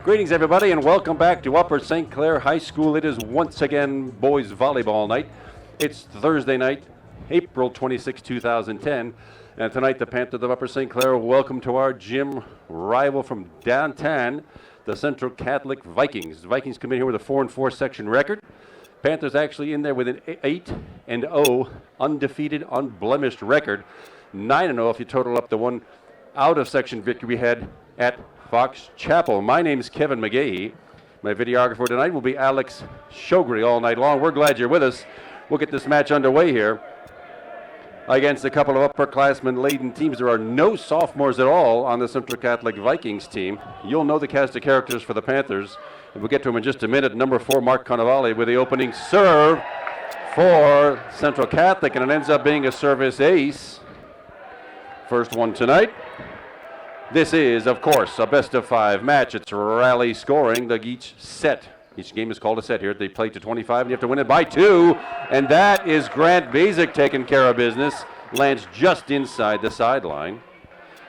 Greetings, everybody, and welcome back to Upper St. Clair High School. It is once again boys volleyball night. It's Thursday night, April 26, 2010. And tonight, the Panthers of Upper St. Clair welcome to our gym rival from downtown, the Central Catholic Vikings. The Vikings come in here with a 4-4 section record. Panthers actually in there with an 8-0 undefeated, unblemished record. 9-0 if you total up the one out-of-section victory we had at Fox Chapel. My name is Kevin McGahey. My videographer tonight will be Alex Shogri all night long. We're glad you're with us. We'll get this match underway here against a couple of upperclassmen-laden teams. There are no sophomores at all on the Central Catholic Vikings team. You'll know the cast of characters for the Panthers, and we'll get to them in just a minute. Number 4, Mark Cannavale with the opening serve for Central Catholic, and it ends up being a service ace. First one tonight. This is, of course, a best-of-5 match. It's rally scoring. Each game is called a set here. They play to 25, and you have to win it by 2. And that is Grant Basic taking care of business. Lands just inside the sideline.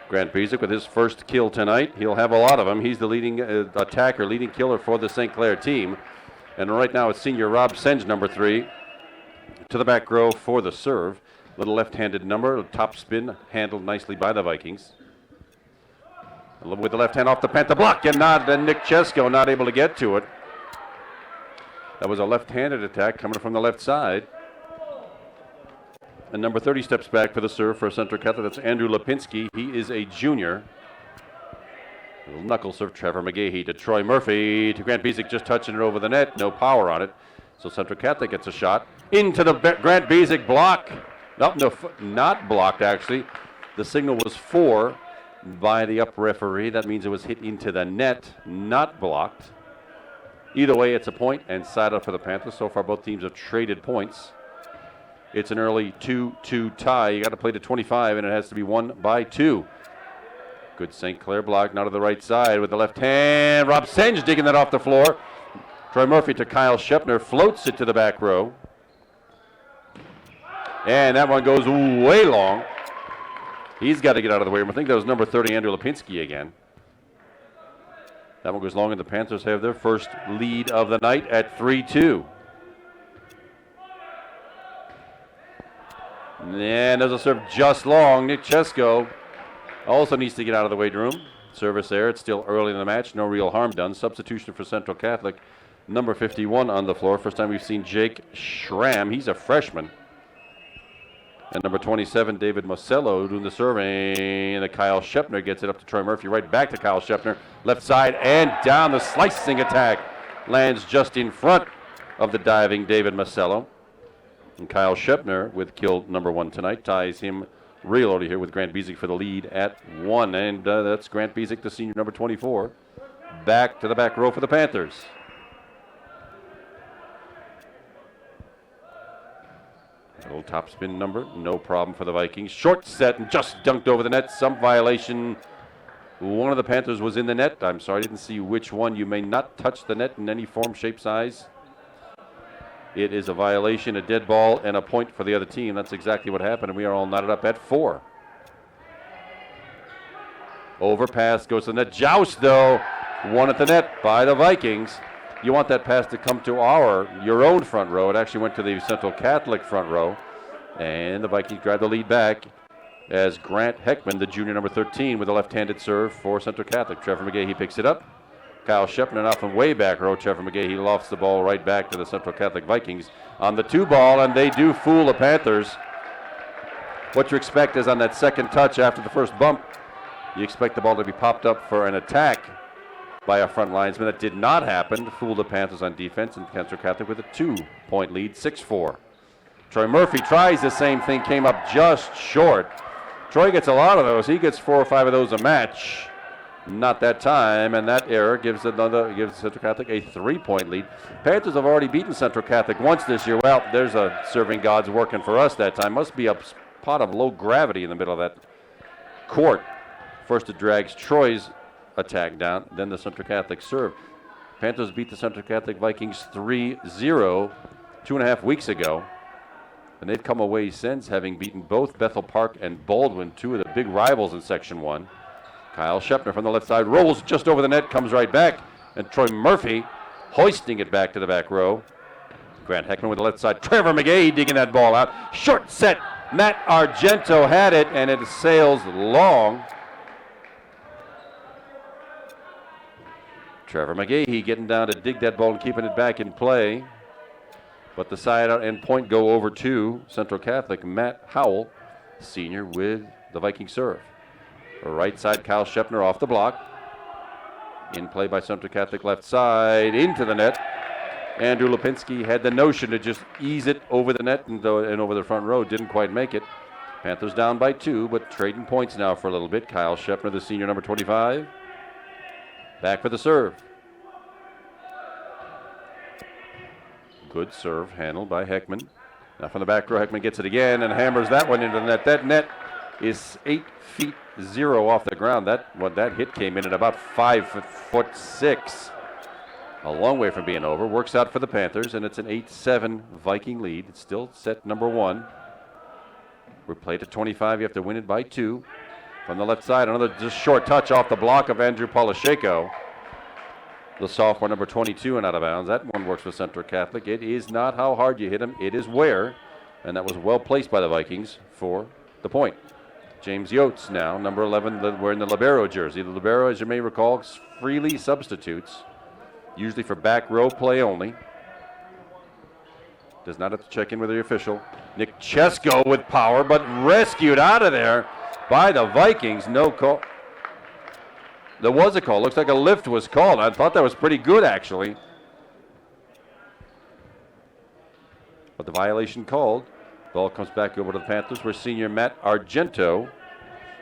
Grant Basic with his first kill tonight. He'll have a lot of them. He's the leading attacker, leading killer for the St. Clair team. And right now it's senior Rob Senge, number 3, to the back row for the serve. Little left-handed number, top spin, handled nicely by the Vikings. With the left hand off the Panther block, and Nick Chesko not able to get to it. That was a left-handed attack coming from the left side. And number 30 steps back for the serve for Central Catholic. That's Andrew Lipinski. He is a junior. A little knuckle serve, Trevor McGahey to Troy Murphy. To Grant Basic, just touching it over the net. No power on it. So Central Catholic gets a shot. Into the Grant Basic block. No, not blocked, actually. The signal was 4 by the up referee. That means it was hit into the net, not blocked. Either way, it's a point and side up for the Panthers. So far, both teams have traded points. It's an early 2-2 tie. You got to play to 25, and it has to be won by 2. Good St. Clair block, now to the right side with the left hand. Rob Senge digging that off the floor. Troy Murphy to Kyle Shepner, floats it to the back row. And that one goes way long. He's got to get out of the way. I think that was number 30, Andrew Lipinski again. That one goes long, and the Panthers have their first lead of the night at 3-2. And there's a serve just long. Nick Chesko also needs to get out of the weight room. Service there. It's still early in the match. No real harm done. Substitution for Central Catholic. Number 51 on the floor. First time we've seen Jake Schramm. He's a freshman. And number 27, David Mosello doing the serving. And Kyle Shepner gets it up to Troy Murphy. Right back to Kyle Shepner. Left side and down. The slicing attack lands just in front of the diving David Mosello. And Kyle Shepner with kill number 1 tonight ties him real over here with Grant Basic for the lead at 1. And that's Grant Basic, the senior number 24. Back to the back row for the Panthers. A little top spin number, no problem for the Vikings. Short set and just dunked over the net. Some violation. One of the Panthers was in the net. I'm sorry, I didn't see which one. You may not touch the net in any form, shape, size. It is a violation, a dead ball, and a point for the other team. That's exactly what happened, and we are all knotted up at 4. Overpass goes to the net. Joust, though. One at the net by the Vikings. You want that pass to come to your own front row. It actually went to the Central Catholic front row. And the Vikings grab the lead back as Grant Heckman, the junior number 13, with a left-handed serve for Central Catholic. Trevor McGahey picks it up. Kyle Shepner now from way back row. Trevor McGahey lofts the ball right back to the Central Catholic Vikings on the 2 ball, and they do fool the Panthers. What you expect is on that second touch after the first bump, you expect the ball to be popped up for an attack by a front linesman. That did not happen. Fooled the Panthers on defense, and Central Catholic with a 2-point lead, 6-4. Troy Murphy tries the same thing, came up just short. Troy gets a lot of those. He gets 4 or 5 of those a match. Not that time, and that error gives Central Catholic a 3-point lead. Panthers have already beaten Central Catholic once this year. Well, there's a serving gods working for us that time. Must be a pot of low gravity in the middle of that court. First it drags Troy's attack down, then the Central Catholic serve. Panthers beat the Central Catholic Vikings 3-0 2.5 weeks ago. And they've come away since, having beaten both Bethel Park and Baldwin, 2 of the big rivals in Section 1. Kyle Shepner from the left side rolls just over the net, comes right back. And Troy Murphy hoisting it back to the back row. Grant Heckman with the left side. Trevor McGahey digging that ball out. Short set. Matt Argento had it, and it sails long. Trevor McGahey getting down to dig that ball and keeping it back in play. But the side out and point go over to Central Catholic. Matt Howell, senior, with the Viking serve. Right side, Kyle Shepner off the block. In play by Central Catholic left side, into the net. Andrew Lipinski had the notion to just ease it over the net and over the front row. Didn't quite make it. Panthers down by 2, but trading points now for a little bit. Kyle Shepner, the senior, number 25. Back for the serve. Good serve handled by Heckman. Now from the back row, Heckman gets it again and hammers that one into the net. That net is 8'0" off the ground. That hit came in at about 5'6". A long way from being over. Works out for the Panthers, and it's an 8-7 Viking lead. It's still set number 1. We're played at 25. You have to win it by 2. From the left side, another just short touch off the block of Andrew Polisheko. The sophomore, number 22, and out of bounds. That one works for Central Catholic. It is not how hard you hit him. It is where. And that was well placed by the Vikings for the point. James Yotes now, number 11, wearing the libero jersey. The libero, as you may recall, freely substitutes. Usually for back row play only. Does not have to check in with the official. Nick Chesko with power, but rescued out of there by the Vikings. No call. There was a call. Looks like a lift was called. I thought that was pretty good, actually. But the violation called. Ball comes back over to the Panthers, where senior Matt Argento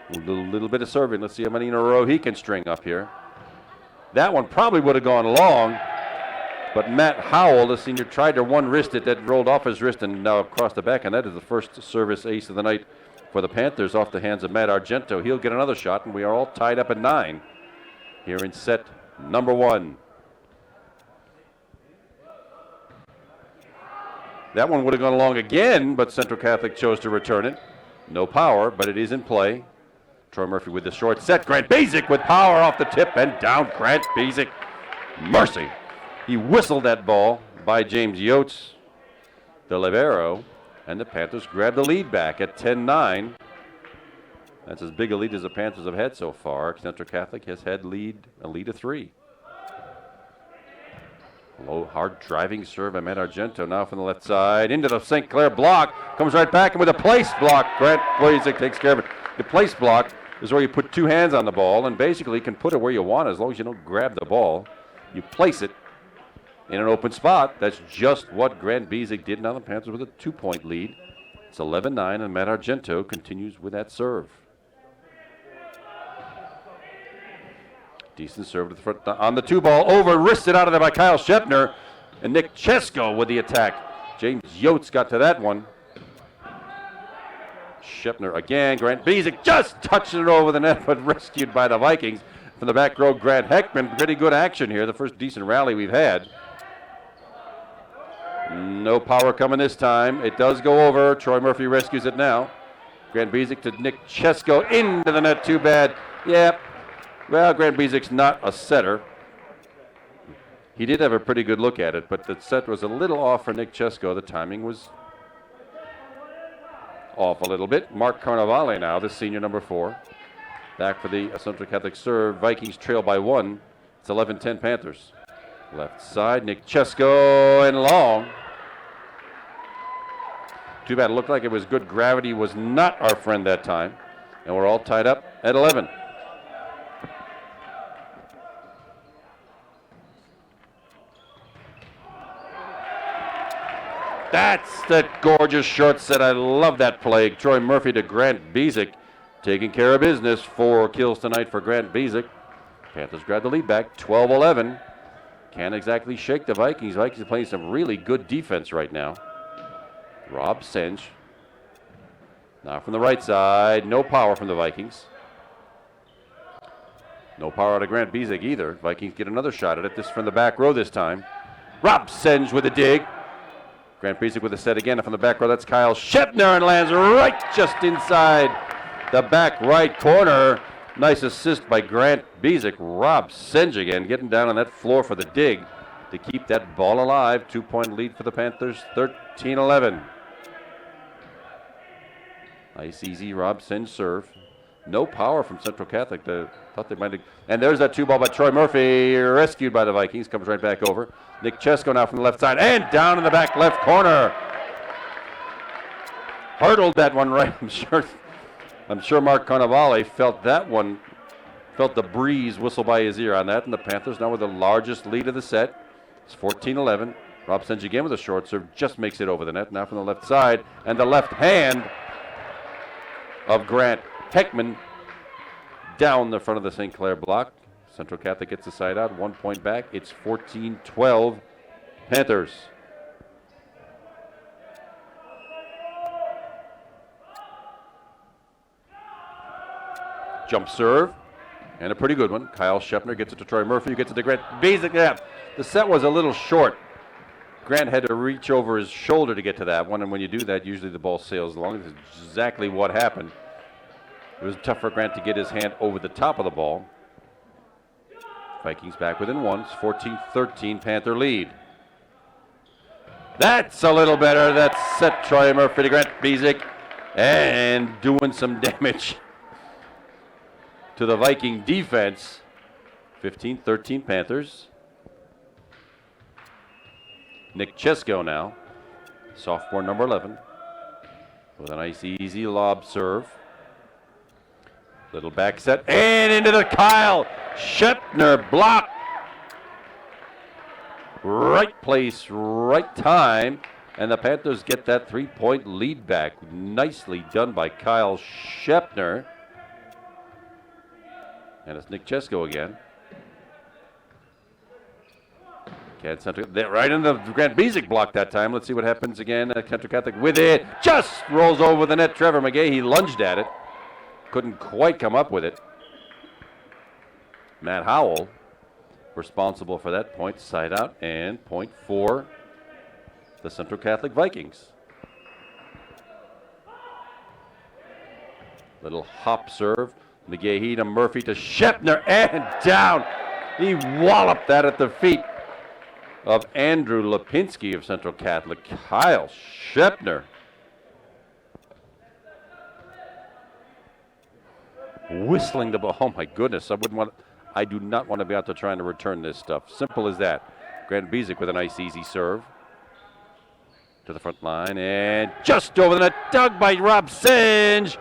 with a little bit of serving. Let's see how many in a row he can string up here. That one probably would have gone long, but Matt Howell, the senior, tried to one wrist it. That rolled off his wrist and now across the back, and that is the first service ace of the night for the Panthers off the hands of Matt Argento. He'll get another shot, and we are all tied up at 9 here in set number 1. That one would have gone long again, but Central Catholic chose to return it. No power, but it is in play. Troy Murphy with the short set. Grant Bezic with power off the tip and down. Grant Bezic. Mercy. He whistled that ball by James Yotes, the libero, and the Panthers grab the lead back at 10-9. That's as big a lead as the Panthers have had so far. Central Catholic has had a lead of 3. Low, hard driving serve by Matt Argento now from the left side into the St. Clair block. Comes right back and with a place block. Grant Bezic takes care of it. The place block is where you put 2 hands on the ball and basically can put it where you want as long as you don't grab the ball. You place it in an open spot. That's just what Grant Bezic did. Now the Panthers with a 2-point lead. It's 11-9, and Matt Argento continues with that serve. Decent serve to the front on the 2-ball. Over, wristed out of there by Kyle Shepner. And Nick Chesko with the attack. James Yotes got to that one. Shepner again. Grant Bezic just touching it over the net, but rescued by the Vikings. From the back row, Grant Heckman. Pretty good action here. The first decent rally we've had. No power coming this time. It does go over. Troy Murphy rescues it now. Grant Bezic to Nick Chesko into the net. Too bad. Yep. Well, Grant Bezic's not a setter. He did have a pretty good look at it, but the set was a little off for Nick Chesko. The timing was off a little bit. Mark Carnavale now, the senior number 4. Back for the Central Catholic serve. Vikings trail by 1. It's 11-10 Panthers. Left side, Nick Chesko and long. Too bad. It looked like it was good. Gravity was not our friend that time. And we're all tied up at 11. That's the gorgeous short set. I love that play. Troy Murphy to Grant Bezic. Taking care of business. 4 kills tonight for Grant Bezic. Panthers grab the lead back. 12-11. Can't exactly shake the Vikings. Vikings are playing some really good defense right now. Rob Senj. Now from the right side. No power from the Vikings. No power out of Grant Bezic either. Vikings get another shot at it. This from the back row this time. Rob Senj with a dig. Grant Bezic with a set again from the back row. That's Kyle Shepner and lands right just inside the back right corner. Nice assist by Grant Bezic. Rob Singe again getting down on that floor for the dig to keep that ball alive. 2-point lead for the Panthers, 13-11. Nice, easy Rob Singe serve. No power from Central Catholic. Thought they might have. And there's that 2 ball by Troy Murphy, rescued by the Vikings. Comes right back over. Nick Chesko now from the left side and down in the back left corner. Hurdled that one right. I'm sure Mark Carnavale felt that one. Felt the breeze whistle by his ear on that. And the Panthers now with the largest lead of the set. It's 14-11. Rob Singe again with a short serve. Just makes it over the net. Now from the left side. And the left hand of Grant Heckman down the front of the St. Clair block. Central Catholic gets the side out, 1 point back. It's 14-12 Panthers. Jump serve, and a pretty good one. Kyle Shepner gets it to Troy Murphy, who gets it to Grant Bezic. Yeah, the set was a little short. Grant had to reach over his shoulder to get to that one, and when you do that, usually the ball sails along. That's exactly what happened. It was tough for Grant to get his hand over the top of the ball. Vikings back within one. 14-13 Panther lead. That's a little better. That set Troy Murphy to Grant Bezic and doing some damage to the Viking defense. 15-13 Panthers. Nick Chesko now, sophomore number 11, with a nice easy lob serve. Little back set and into the Kyle Shepner block. Right place, right time, and the Panthers get that 3-point lead back. Nicely done by Kyle Shepner. And it's Nick Chesko again. Right in the Grant Bezic block that time. Let's see what happens again. Central Catholic with it. Just rolls over the net. Trevor McGahee lunged at it. Couldn't quite come up with it. Matt Howell responsible for that point. Side out and point for the Central Catholic Vikings. Little hop serve. McGahee to Murphy to Shepner and down. He walloped that at the feet of Andrew Lipinski of Central Catholic. Kyle Shepner whistling the ball. Oh my goodness, I do not want to be out there trying to return this stuff. Simple as that. Grant Bezic with a nice easy serve to the front line and just over the net, dug by Rob Singe.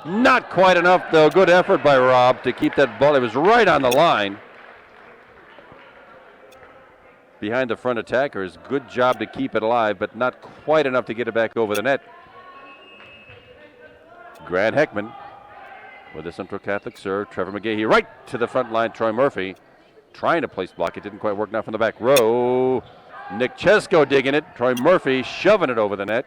Not quite enough though. Good effort by Rob to keep that ball. It was right on the line. Behind the front attackers, good job to keep it alive, but not quite enough to get it back over the net. Grant Heckman with a Central Catholic serve. Trevor McGahee right to the front line. Troy Murphy trying to place block. It didn't quite work now from the back row. Nick Chesko digging it. Troy Murphy shoving it over the net.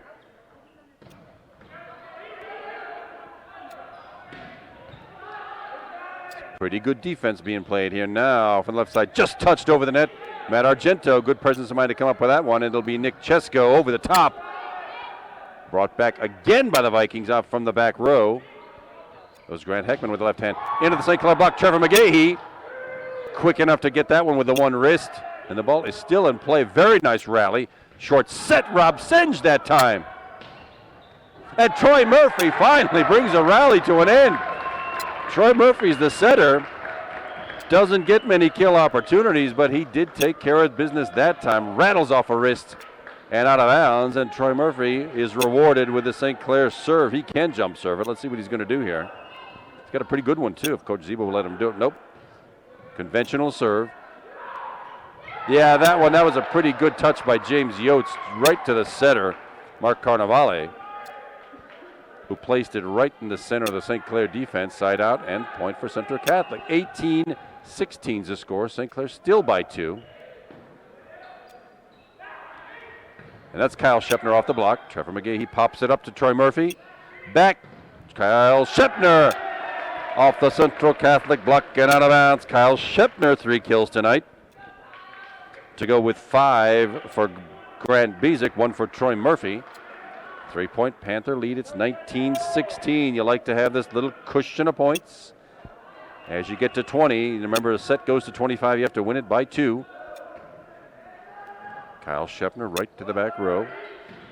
Pretty good defense being played here now from the left side. Just touched over the net. Matt Argento, good presence of mind to come up with that one. It'll be Nick Chesko over the top. Brought back again by the Vikings out from the back row. It was Grant Heckman with the left hand. Into the St. Clair block, Trevor McGahee. Quick enough to get that one with the one wrist. And the ball is still in play. Very nice rally. Short set, Rob Singe that time. And Troy Murphy finally brings a rally to an end. Troy Murphy's the setter. Doesn't get many kill opportunities, but he did take care of business that time. Rattles off a wrist and out of bounds, and Troy Murphy is rewarded with the St. Clair serve. He can jump serve it. Let's see what he's going to do here. He's got a pretty good one, too, if Coach Zebo will let him do it. Nope. Conventional serve. Yeah, that was a pretty good touch by James Yotes right to the setter, Mark Carnavale, who placed it right in the center of the St. Clair defense. Side out and point for Central Catholic. 18-16's the score. St. Clair still by 2. And that's Kyle Shepner off the block. Trevor McGahee pops it up to Troy Murphy. Back, Kyle Shepner off the Central Catholic block and out of bounds. Kyle Shepner, 3 kills tonight. To go with 5 for Grant Bezic, 1 for Troy Murphy. 3-point Panther lead. It's 19-16. You like to have this little cushion of points. As you get to 20, remember, a set goes to 25. You have to win it by 2. Kyle Shepner right to the back row.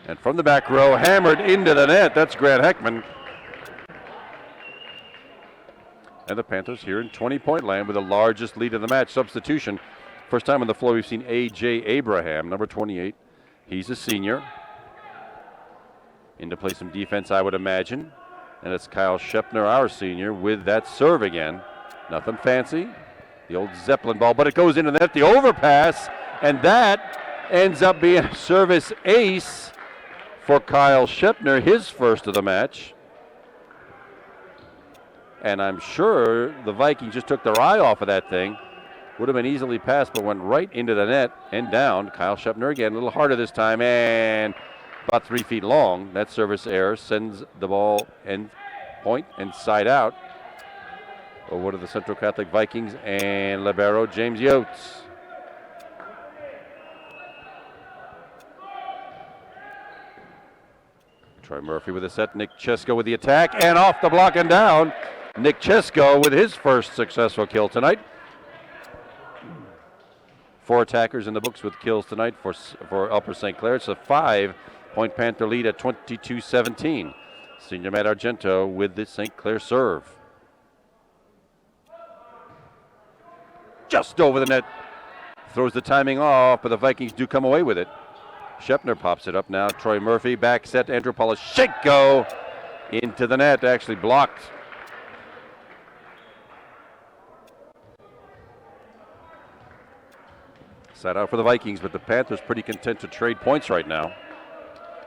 And from the back row, hammered into the net. That's Grant Heckman. And the Panthers here in 20-point land with the largest lead of the match. Substitution. First time on the floor we've seen A.J. Abraham, number 28. He's a senior. In to play some defense, I would imagine. And it's Kyle Shepner, our senior, with that serve again. Nothing fancy. The old Zeppelin ball, but it goes into the net. The overpass, and that ends up being a service ace for Kyle Shepner, his first of the match. And I'm sure the Vikings just took their eye off of that thing. Would have been easily passed, but went right into the net and down. Kyle Shepner again, a little harder this time, and about 3 feet long. That service error sends the ball end point and side out. Over to the Central Catholic Vikings and libero James Yotes. Troy Murphy with a set. Nick Chesko with the attack, and off the block and down. Nick Chesko with his first successful kill tonight. 4 attackers in the books with kills tonight for Upper St. Clair. It's a 5-point Panther lead at 22-17. Senior Matt Argento with the St. Clair serve. Just over the net. Throws the timing off, but the Vikings do come away with it. Shepner pops it up now. Troy Murphy, back set. Andrew Poloshenko into the net, actually blocked. Side out for the Vikings, but the Panthers pretty content to trade points right now.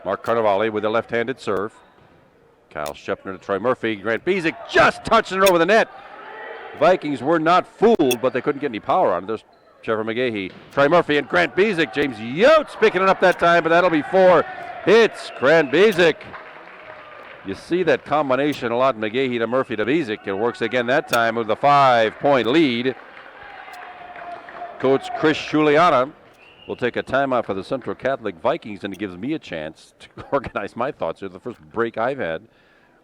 Mark Carnevale with a left-handed serve. Kyle Shepner to Troy Murphy. Grant Bezic just touching it over the net. Vikings were not fooled, but they couldn't get any power on it. There's Trevor McGahey, Troy Murphy, and Grant Bezic. James Yotes picking it up that time, but that'll be 4 hits. Grant Bezic. You see that combination a lot, McGahey to Murphy to Bezic. It works again that time with a 5-point lead. Coach Chris Juliana will take a timeout for the Central Catholic Vikings, and it gives me a chance to organize my thoughts here. The first break I've had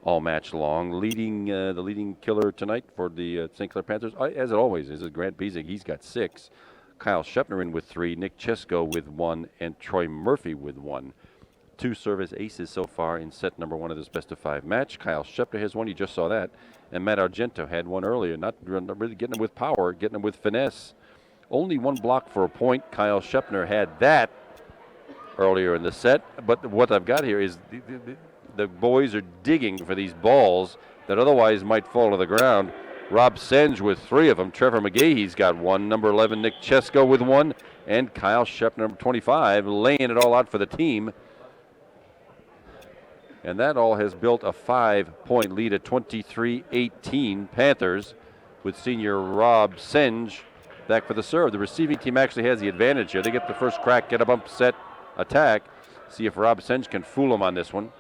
all match long. The leading killer tonight for the St. Clair Panthers, as it always is Grant Bezic. He's got 6. Kyle Shepner in with 3, Nick Chesko with 1, and Troy Murphy with 1. 2 service aces so far in set number 1 of this best-of-5 match. Kyle Shepner has 1, you just saw that, and Matt Argento had 1 earlier. Not really getting him with power, getting him with finesse. Only 1 block for a point. Kyle Shepner had that earlier in the set, but what I've got here is the boys are digging for these balls that otherwise might fall to the ground. Rob Senge with 3 of them. Trevor McGahey's got 1. Number 11, Nick Chesko with 1. And Kyle Shepner, number 25, laying it all out for the team. And that all has built a 5-point lead at 23-18 Panthers, with senior Rob Senge back for the serve. The receiving team actually has the advantage here. They get the first crack, get a bump set attack. See if Rob Senge can fool him on this one.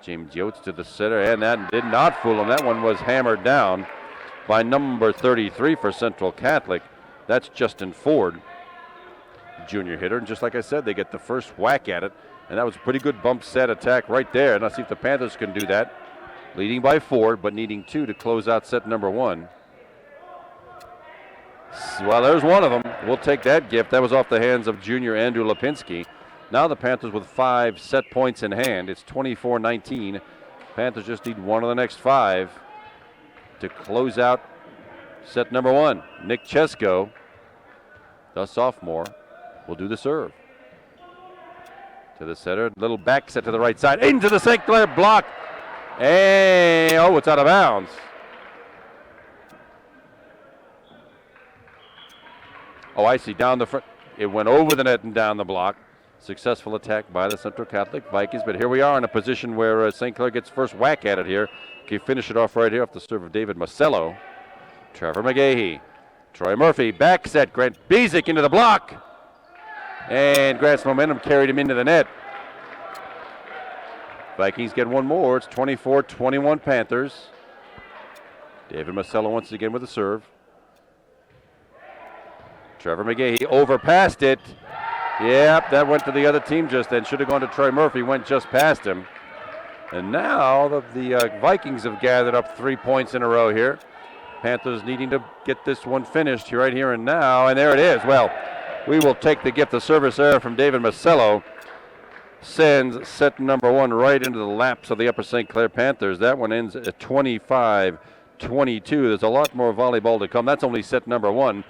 James Yotes to the center, and that did not fool him. That one was hammered down by number 33 for Central Catholic. That's Justin Ford, junior hitter. And just like I said, they get the first whack at it, and that was a pretty good bump set attack right there. And let's see if the Panthers can do that. Leading by 4, but needing 2 to close out set number 1. Well, there's one of them. We'll take that gift. That was off the hands of junior Andrew Lipinski. Now the Panthers with 5 set points in hand. It's 24-19. Panthers just need 1 of the next 5 to close out set number 1. Nick Chesko, the sophomore, will do the serve. To the center, little back set to the right side, into the St. Clair block. And, it's out of bounds. Oh, I see, down the front. It went over the net and down the block. Successful attack by the Central Catholic Vikings, but here we are in a position where St. Clair gets first whack at it here. Can finish it off right here off the serve of David Marcello. Trevor McGahey, Troy Murphy, back set, Grant Bezic into the block. And Grant's momentum carried him into the net. Vikings get 1 more. It's 24-21 Panthers. David Marcello once again with the serve. Trevor McGahey overpassed it. Yep, that went to the other team just then. Should have gone to Troy Murphy, went just past him. And now the Vikings have gathered up 3 points in a row here. Panthers needing to get this one finished right here and now, and there it is. Well, we will take the gift. The service error from David Masello sends set number 1 right into the laps of the Upper St. Clair Panthers. That one ends at 25-22. There's a lot more volleyball to come. That's only set number 1.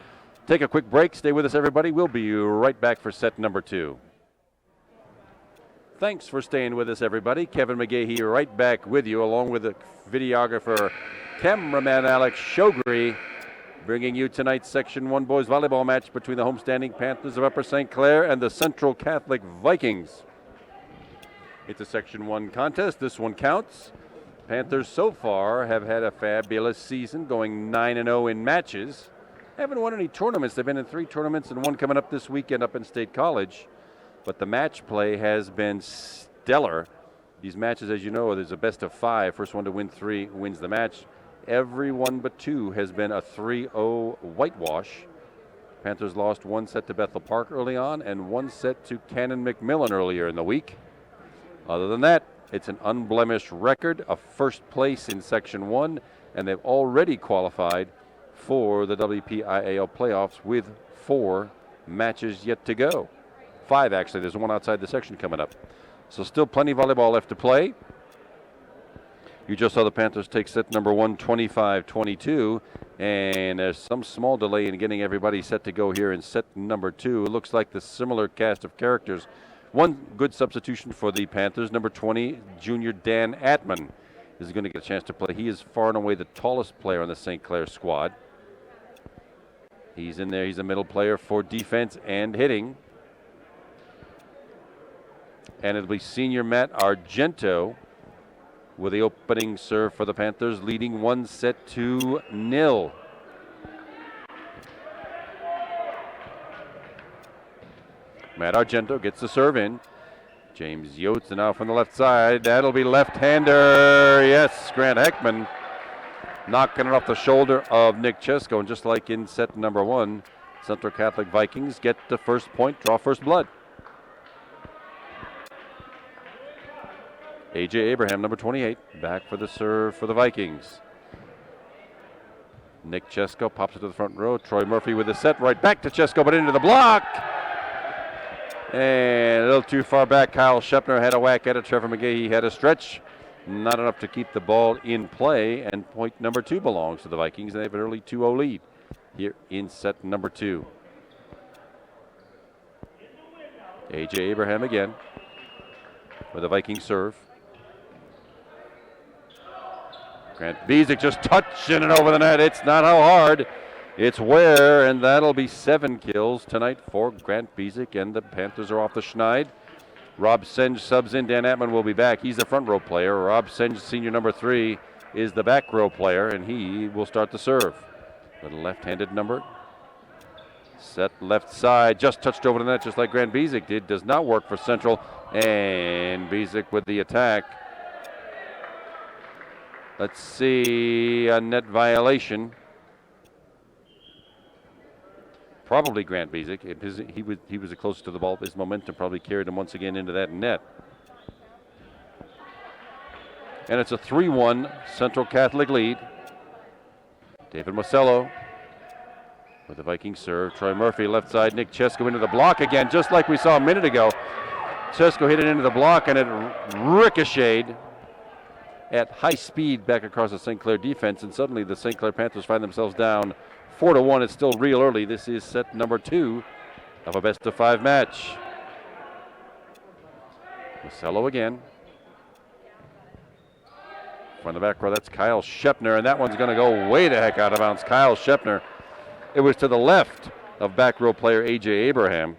Take a quick break. Stay with us, everybody. We'll be right back for set number 2. Thanks for staying with us, everybody. Kevin McGahey right back with you, along with the videographer, cameraman Alex Shogri, bringing you tonight's Section 1 boys volleyball match between the homestanding Panthers of Upper St. Clair and the Central Catholic Vikings. It's a Section 1 contest. This one counts. Panthers so far have had a fabulous season, going 9-0 in matches. Haven't won any tournaments. They've been in 3 tournaments and one coming up this weekend up in State College. But the match play has been stellar. These matches, as you know, there's a best of 5. First one to win 3 wins the match. Every one but 2 has been a 3-0 whitewash. Panthers lost 1 set to Bethel Park early on and 1 set to Canon McMillan earlier in the week. Other than that, it's an unblemished record of first place in Section 1, and they've already qualified for the WPIAL playoffs with 4 matches yet to go. 5, actually. There's one outside the section coming up. So still plenty of volleyball left to play. You just saw the Panthers take set number 1, 25-22, and there's some small delay in getting everybody set to go here in set number 2. It looks like the similar cast of characters. One good substitution for the Panthers, number 20, junior Dan Atman, is going to get a chance to play. He is far and away the tallest player on the St. Clair squad. He's in there. He's a middle player for defense and hitting. And it'll be senior Matt Argento with the opening serve for the Panthers, leading 1-0. Matt Argento gets the serve in. James Yotes now from the left side. That'll be left-hander. Yes, Grant Heckman knocking it off the shoulder of Nick Chesko. And just like in set number 1, Central Catholic Vikings get the first point, draw first blood. A.J. Abraham, number 28, back for the serve for the Vikings. Nick Chesko pops it to the front row. Troy Murphy with the set right back to Chesko, but into the block. And a little too far back. Kyle Shepner had a whack at it. Trevor McGahey had a stretch. Not enough to keep the ball in play. And point number 2 belongs to the Vikings. They have an early 2-0 lead here in set number 2. A.J. Abraham again with a Viking serve. Grant Biesick just touching it over the net. It's not how hard. It's where, and that'll be 7 kills tonight for Grant Biesick, and the Panthers are off the schneid. Rob Senge subs in. Dan Atman will be back. He's the front row player. Rob Senge, senior number 3, is the back row player, and he will start the serve. Little left-handed number. Set left side, just touched over the net, just like Grant Biesick did. Does not work for Central, and Biesick with the attack. Let's see, a net violation. Probably Grant Biesick. He was the closest to the ball. His momentum probably carried him once again into that net. And it's a 3-1 Central Catholic lead. David Masello with the Viking serve. Troy Murphy left side. Nick Chesko into the block again, just like we saw a minute ago. Chesko hit it into the block, and it ricocheted at high speed back across the St. Clair defense, and suddenly the St. Clair Panthers find themselves down 4-1. It's still real early. This is set number 2 of a best of 5 match. Masello again. From the back row, that's Kyle Shepner, and that one's going to go way the heck out of bounds. Kyle Shepner. It was to the left of back row player A.J. Abraham.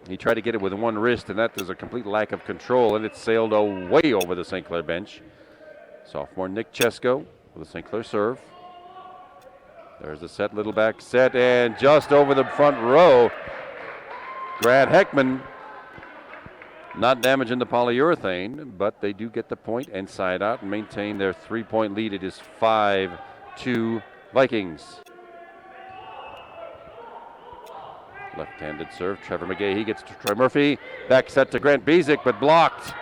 He tried to get it with one wrist, and that is a complete lack of control, and it sailed way over the St. Clair bench. Sophomore Nick Chesko with a St. Clair serve. There's the set, little back set, and just over the front row, Grant Heckman not damaging the polyurethane, but they do get the point and side out and maintain their 3-point lead. It is 5-2 Vikings. Left-handed serve. Trevor McGahey gets to Troy Murphy. Back set to Grant Biesick, but blocked.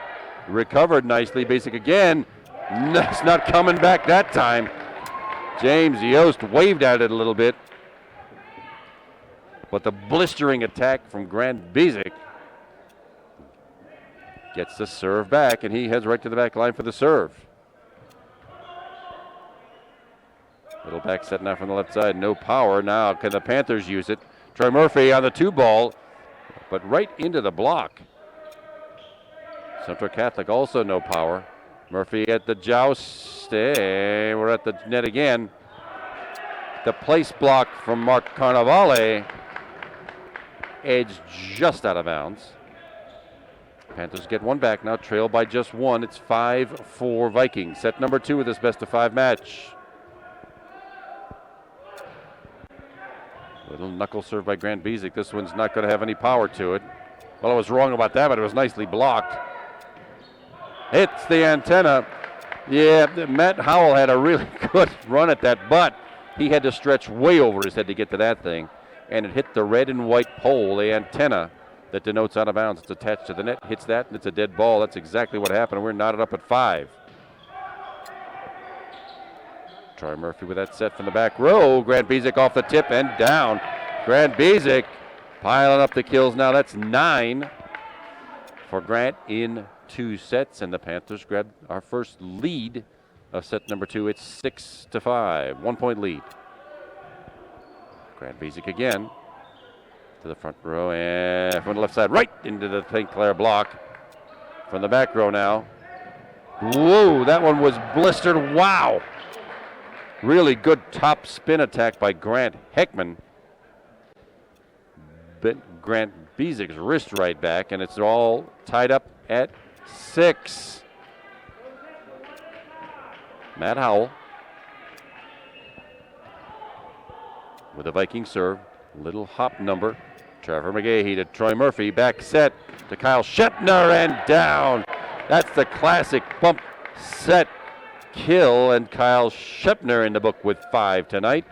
Recovered nicely. Biesick again. It's not coming back that time. James Yost waved at it a little bit. But the blistering attack from Grant Bezic gets the serve back, and he heads right to the back line for the serve. Little back set now from the left side. No power. Now can the Panthers use it? Troy Murphy on the 2-ball, but right into the block. Central Catholic also no power. Murphy at the joust. Hey, we're at the net again. The place block from Mark Carnavale. Edge just out of bounds. Panthers get one back now, trailed by just one. It's 5-4 Vikings. Set number 2 of this best-of-5 match. Little knuckle serve by Grant Bezic. This one's not going to have any power to it. Well, I was wrong about that, but it was nicely blocked. Hits the antenna. Yeah, Matt Howell had a really good run at that, but he had to stretch way over his head to get to that thing. And it hit the red and white pole, the antenna that denotes out of bounds. It's attached to the net, hits that, and it's a dead ball. That's exactly what happened. We're knotted up at 5. Troy Murphy with that set from the back row. Grant Bezic off the tip and down. Grant Bezic piling up the kills now. That's 9 for Grant in 2 sets, and the Panthers grab our first lead of set number 2. It's 6-5, 1-point lead. Grant Bezic again to the front row and from the left side right into the St. Clair block. From the back row now. Whoa, that one was blistered. Wow. Really good top spin attack by Grant Heckman. But Grant Bezic's wrist right back, and it's all tied up at 6. Matt Howell with a Viking serve. Little hop number. Trevor McGahey to Troy Murphy. Back set to Kyle Shepner and down. That's the classic bump set kill, and Kyle Shepner in the book with 5 tonight.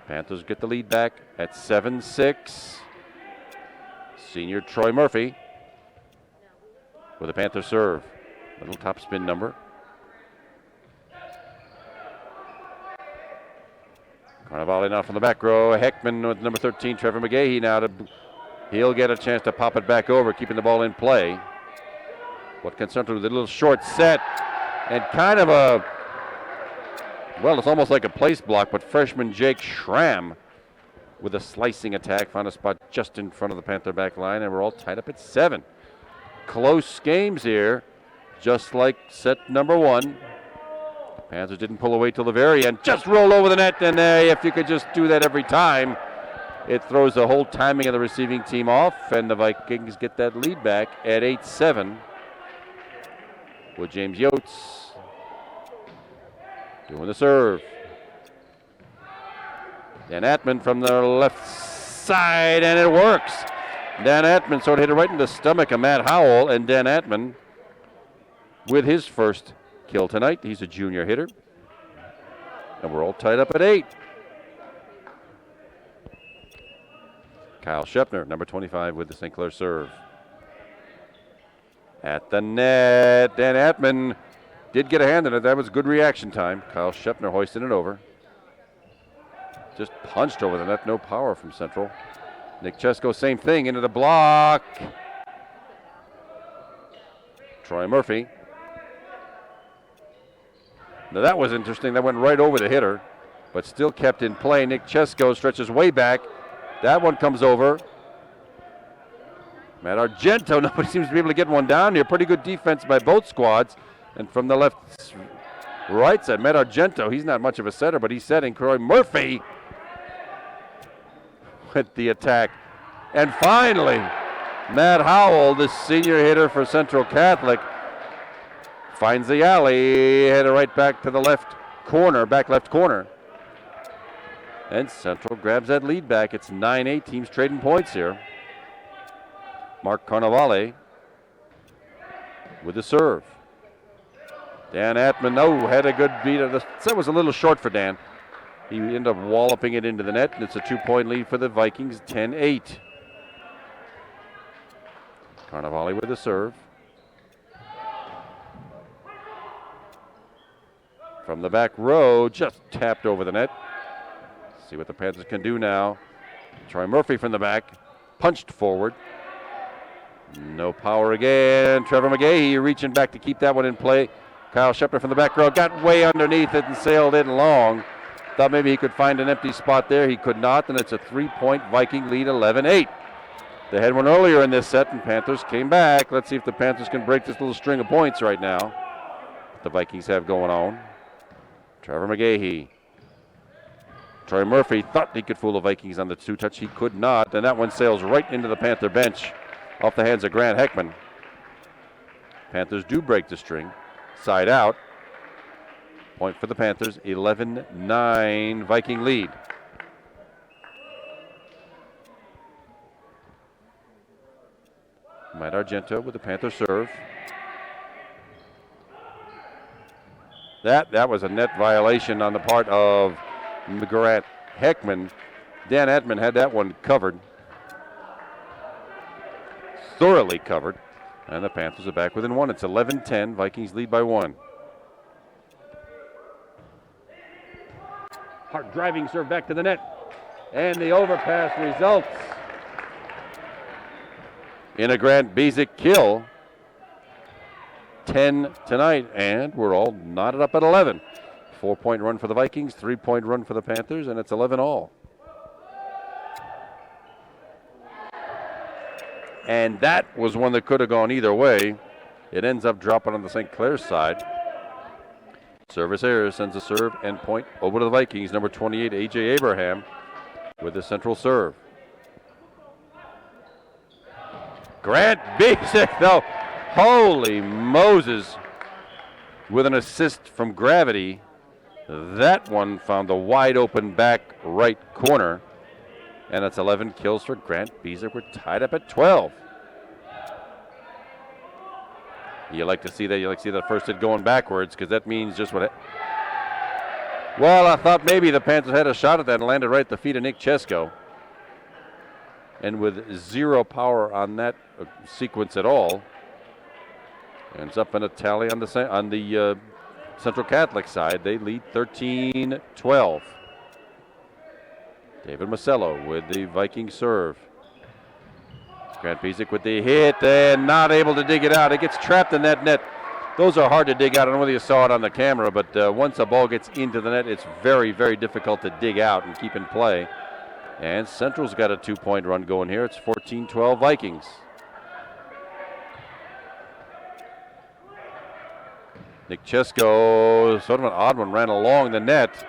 Panthers get the lead back at 7-6. Senior Troy Murphy with a Panther serve. Little top spin number. Carnavale now from the back row. Heckman with number 13, Trevor McGahey now. He'll get a chance to pop it back over, keeping the ball in play. What concerned with a little short set and kind of a, well, it's almost like a place block, but freshman Jake Schramm with a slicing attack found a spot just in front of the Panther back line, and we're all tied up at 7. Close games here, just like set number 1. Panthers didn't pull away till the very end. Just roll over the net, and if you could just do that every time, it throws the whole timing of the receiving team off, and the Vikings get that lead back at 8-7 with James Yotes doing the serve. Dan Atman from the left side, and it works. Dan Atman sort of hit it right in the stomach of Matt Howell, and Dan Atman with his first kill tonight. He's a junior hitter. And we're all tied up at 8. Kyle Shepner, number 25, with the St. Clair serve. At the net, Dan Atman did get a hand in it. That was good reaction time. Kyle Shepner hoisting it over. Just punched over the net. No power from Central. Nick Chesko, same thing, into the block. Troy Murphy. Now that was interesting. That went right over the hitter, but still kept in play. Nick Chesko stretches way back. That one comes over. Matt Argento, nobody seems to be able to get one down here. Pretty good defense by both squads. And from the left, right side, Matt Argento, he's not much of a setter, but he's setting. Troy Murphy with the attack. And finally, Matt Howell, the senior hitter for Central Catholic, finds the alley, headed right back to the left corner, back left corner. And Central grabs that lead back. It's 9-8, teams trading points here. Mark Carnavale with the serve. Dan Atman, had a good beat. The set was a little short for Dan. He ended up walloping it into the net, and it's a 2-point lead for the Vikings, 10-8. Carnavale with the serve. from the back row, just tapped over the net. See what the Panthers can do now. Troy Murphy from the back, punched forward. No power again. Trevor McGahee reaching back to keep that one in play. Kyle Shepner from the back row got way underneath it and sailed in long. Thought maybe he could find an empty spot there. He could not, and it's a 3-point Viking lead, 11-8. They had one earlier in this set, and Panthers came back. Let's see if the Panthers can break this little string of points right now the Vikings have going on. Trevor McGahee. Troy Murphy thought he could fool the Vikings on the two-touch. He could not, and that one sails right into the Panther bench off the hands of Grant Heckman. Panthers do break the string. Side out. Point for the Panthers, 11-9 Viking lead. Matt Argento with the Panther serve. That was a net violation on the part of Grant Heckman. Dan Edmond had that one covered. Thoroughly covered. And the Panthers are back within one. It's 11-10. Vikings lead by one. Hard driving serve back to the net. And the overpass results in a Grant Biesick kill. 10 tonight, and we're all knotted up at 11. 4-point run for the Vikings, 3-point run for the Panthers, and it's 11 all. And that was one that could have gone either way. It ends up dropping on the St. Clair side. Service error sends a serve and point over to the Vikings. Number 28, A.J. Abraham with the central serve. Grant Biesick, though. Holy Moses. With an assist from gravity. That one found the wide open back right corner. And it's 11 kills for Grant Biesick. We're tied up at 12. You like to see that. You like to see that first hit going backwards because that means just what. Well, I thought maybe the Panthers had a shot at that and landed right at the feet of Nick Chesko. And with zero power on that sequence at all, ends up in a tally on the Central Catholic side. They lead 13-12. David Masello with the Viking serve. Grant Biesick with the hit and not able to dig it out. It gets trapped in that net. Those are hard to dig out. I don't know whether you saw it on the camera, but once a ball gets into the net, it's very, very difficult to dig out and keep in play. And Central's got a 2-point run going here. It's 14-12 Vikings. Nick Chesko, sort of an odd one, ran along the net.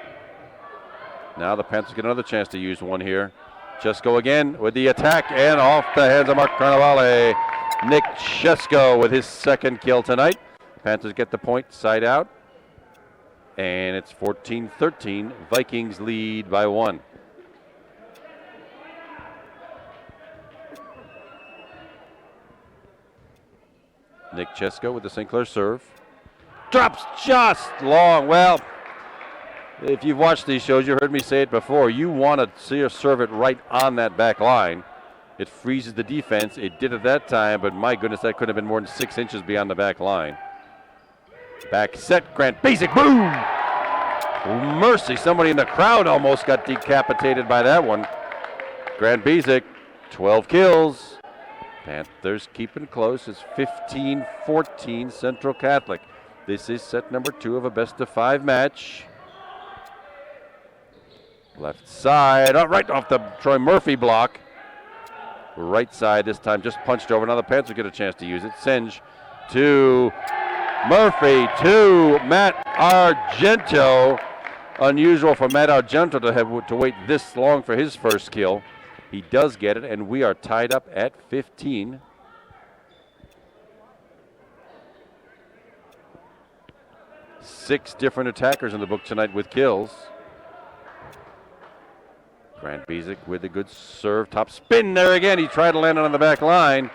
Now the Panthers get another chance to use one here. Chesko again with the attack and off the hands of Mark Carnevale. Nick Chesko with his second kill tonight. Panthers get the point, side out. And it's 14-13. Vikings lead by one. Nick Chesko with the St. Clair serve. Drops just long. Well, if you've watched these shows, you heard me say it before. You want to see her serve it right on that back line. It freezes the defense. It did at that time, but my goodness, that could have been more than 6 inches beyond the back line. Back set, Grant Biesick, boom! Mercy, somebody in the crowd almost got decapitated by that one. Grant Biesick, 12 kills. Panthers keeping close. It's 15-14 Central Catholic. This is set number 2 of a best-of-5 match. Left side, right off the Troy Murphy block. Right side this time, just punched over. Now the Panthers get a chance to use it. Senge to Murphy to Matt Argento. Unusual for Matt Argento to have to wait this long for his first kill. He does get it, and we are tied up at 15. Six different attackers in the book tonight with kills. Grant Biesick with a good serve. Top spin there again. He tried to land it on the back line.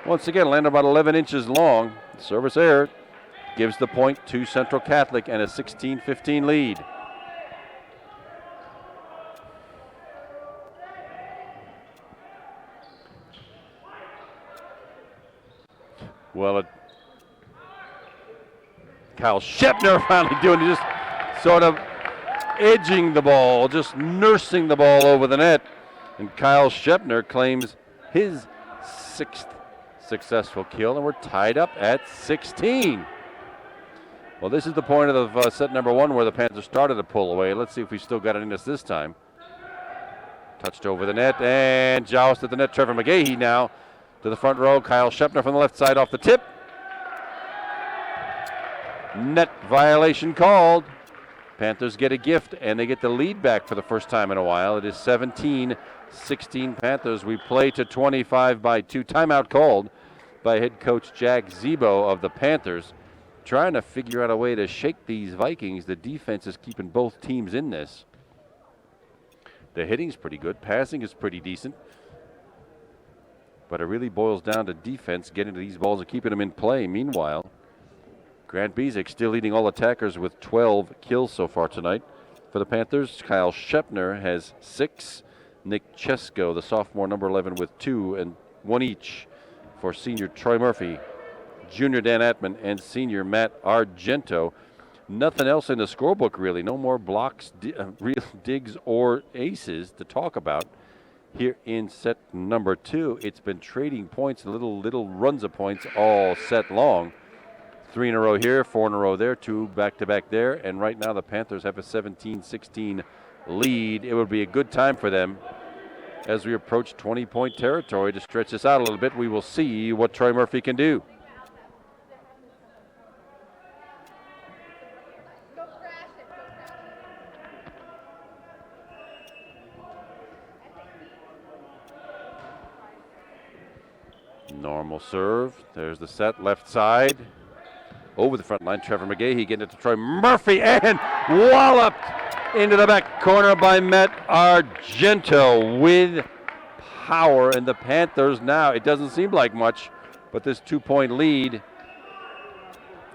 Once again, landed about 11 inches long. Service error gives the point to Central Catholic and a 16-15 lead. Well, Kyle Shepner finally doing it. Just sort of edging the ball, just nursing the ball over the net. And Kyle Shepner claims his 6th successful kill, and we're tied up at 16. Well, this is the point of set number 1 where the Panthers started to pull away. Let's see if we still got it in us this time. Touched over the net and joust at the net. Trevor McGahey now to the front row. Kyle Shepner from the left side off the tip. Net violation called. Panthers get a gift, and they get the lead back for the first time in a while. It is 17-16 Panthers. We play to 25 by 2. Timeout called by head coach Jack Zebo of the Panthers. Trying to figure out a way to shake these Vikings. The defense is keeping both teams in this. The hitting's pretty good. Passing is pretty decent. But it really boils down to defense, getting to these balls and keeping them in play. Meanwhile, Grant Bezic still leading all attackers with 12 kills so far tonight. For the Panthers, Kyle Shepner has 6. Nick Chesko, the sophomore, number 11, with 2, and 1 each for senior Troy Murphy, junior Dan Atman, and senior Matt Argento. Nothing else in the scorebook, really. No more blocks, real digs, or aces to talk about here in set number 2. It's been trading points, little runs of points all set long. 3 in a row here, 4 in a row there, 2 back-to-back there, and right now the Panthers have a 17-16 lead. It would be a good time for them as we approach 20-point territory to stretch this out a little bit. We will see what Troy Murphy can do. Normal serve. There's the set, left side. Over the front line, Trevor McGahey getting it to Troy Murphy and walloped into the back corner by Matt Argento with power. And the Panthers now, it doesn't seem like much, but this 2-point lead,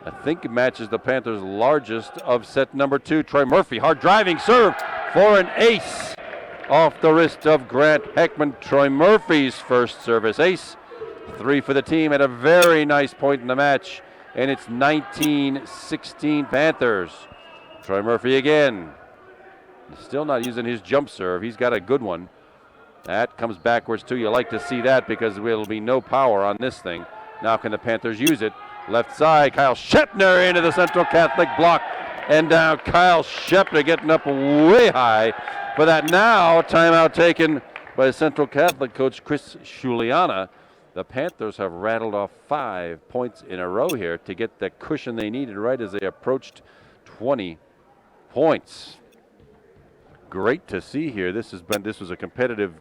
I think it matches the Panthers' largest of set number 2. Troy Murphy, hard driving serve for an ace off the wrist of Grant Heckman. Troy Murphy's first service ace. 3 for the team at a very nice point in the match. And it's 19-16 Panthers. Troy Murphy again. Still not using his jump serve. He's got a good one. That comes backwards too. You like to see that because there will be no power on this thing. Now can the Panthers use it? Left side, Kyle Shepner into the Central Catholic block. And now Kyle Shepner getting up way high for that now timeout taken by Central Catholic coach Chris Shuliana. The Panthers have rattled off 5 points in a row here to get the cushion they needed right as they approached 20 points. Great to see here. This was a competitive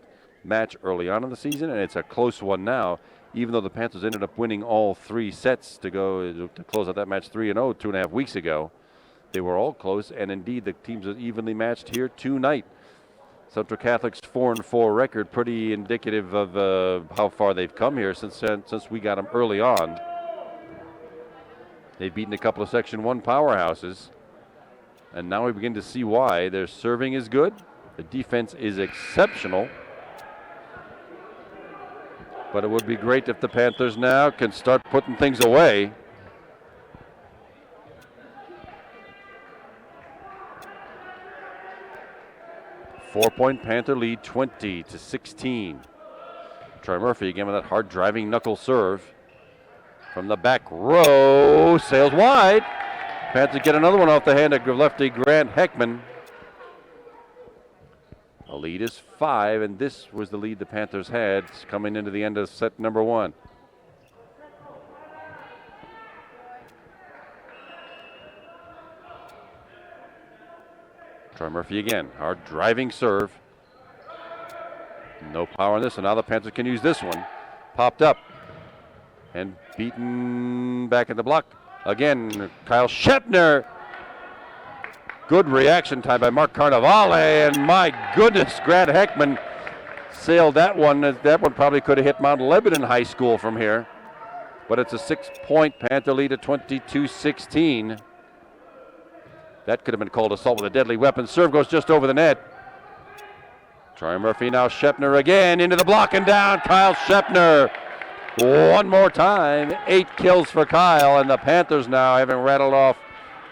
match early on in the season, and it's a close one now. Even though the Panthers ended up winning all 3 sets to close out that match 3-0 2.5 weeks ago, they were all close, and indeed the teams are evenly matched here tonight. Central Catholic's 4-4 record, pretty indicative of how far they've come here since we got them early on. They've beaten a couple of Section 1 powerhouses, and now we begin to see why. Their serving is good. The defense is exceptional. But it would be great if the Panthers now can start putting things away. Four-point Panther lead, 20-16. Troy Murphy again with that hard driving knuckle serve. From the back row, sails wide. Panthers get another one off the hand of lefty Grant Heckman. The lead is 5, and this was the lead the Panthers had coming into the end of set number 1. Troy Murphy again, hard driving serve. No power on this, and now the Panthers can use this one. Popped up and beaten back in the block. Again, Kyle Shepner. Good reaction time by Mark Carnevale, and my goodness, Grant Heckman sailed that one. That one probably could have hit Mount Lebanon High School from here. But it's a 6-point Panther lead at 22-16. That could have been called assault with a deadly weapon. Serve goes just over the net. Troy Murphy now, Shepner again into the block and down. Kyle Shepner one more time. 8 kills for Kyle, and the Panthers now having rattled off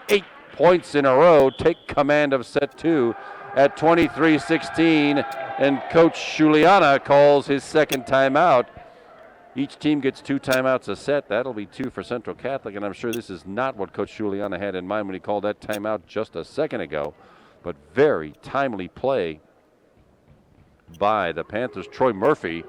8 points in a row, take command of set 2 at 23-16, and Coach Juliana calls his second timeout. Each team gets 2 timeouts a set. That'll be 2 for Central Catholic, and I'm sure this is not what Coach Juliana had in mind when he called that timeout just a second ago, but very timely play by the Panthers. Troy Murphy,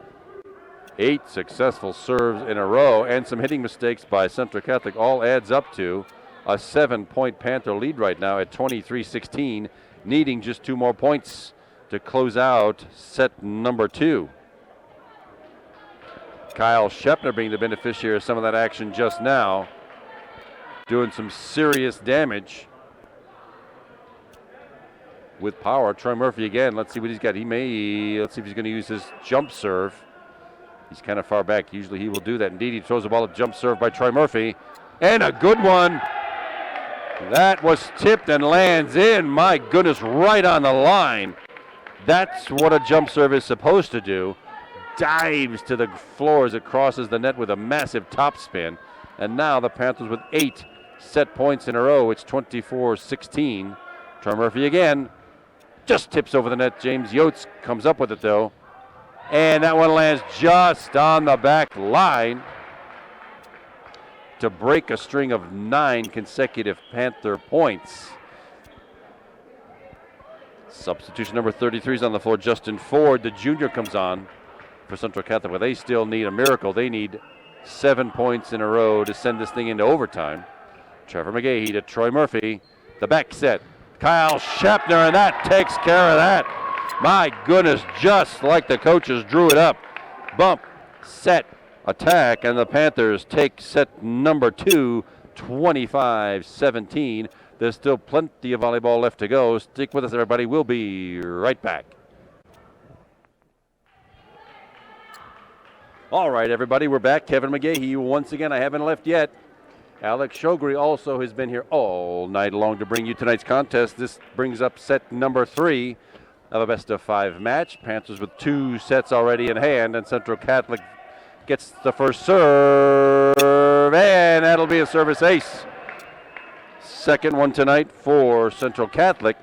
8 successful serves in a row, and some hitting mistakes by Central Catholic all adds up to a 7-point Panther lead right now at 23-16, needing just 2 more points to close out set number 2. Kyle Shepner being the beneficiary of some of that action just now, doing some serious damage with power. Troy Murphy again. Let's see what he's got. Let's see if he's going to use his jump serve. He's kind of far back. Usually he will do that. Indeed, he throws the ball at jump serve by Troy Murphy. And a good one. That was tipped and lands in. My goodness, right on the line. That's what a jump serve is supposed to do. Dives to the floor as it crosses the net with a massive topspin. And now the Panthers with 8 set points in a row. It's 24-16. Troy Murphy again. Just tips over the net. James Yotes comes up with it though. And that one lands just on the back line to break a string of 9 consecutive Panther points. Substitution number 33 is on the floor. Justin Ford, the junior, comes on for Central Catholic, but they still need a miracle. They need 7 points in a row to send this thing into overtime. Trevor McGahee to Troy Murphy. The back set. Kyle Shepner, and that takes care of that. My goodness, just like the coaches drew it up. Bump, set, attack, and the Panthers take set number 2, 25-17. There's still plenty of volleyball left to go. Stick with us, everybody. We'll be right back. All right, everybody, we're back. Kevin McGahee, once again, I haven't left yet. Alex Shogri also has been here all night long to bring you tonight's contest. This brings up set number 3 of a best-of-5 match. Panthers with 2 sets already in hand, and Central Catholic gets the first serve, and that'll be a service ace. Second one tonight for Central Catholic.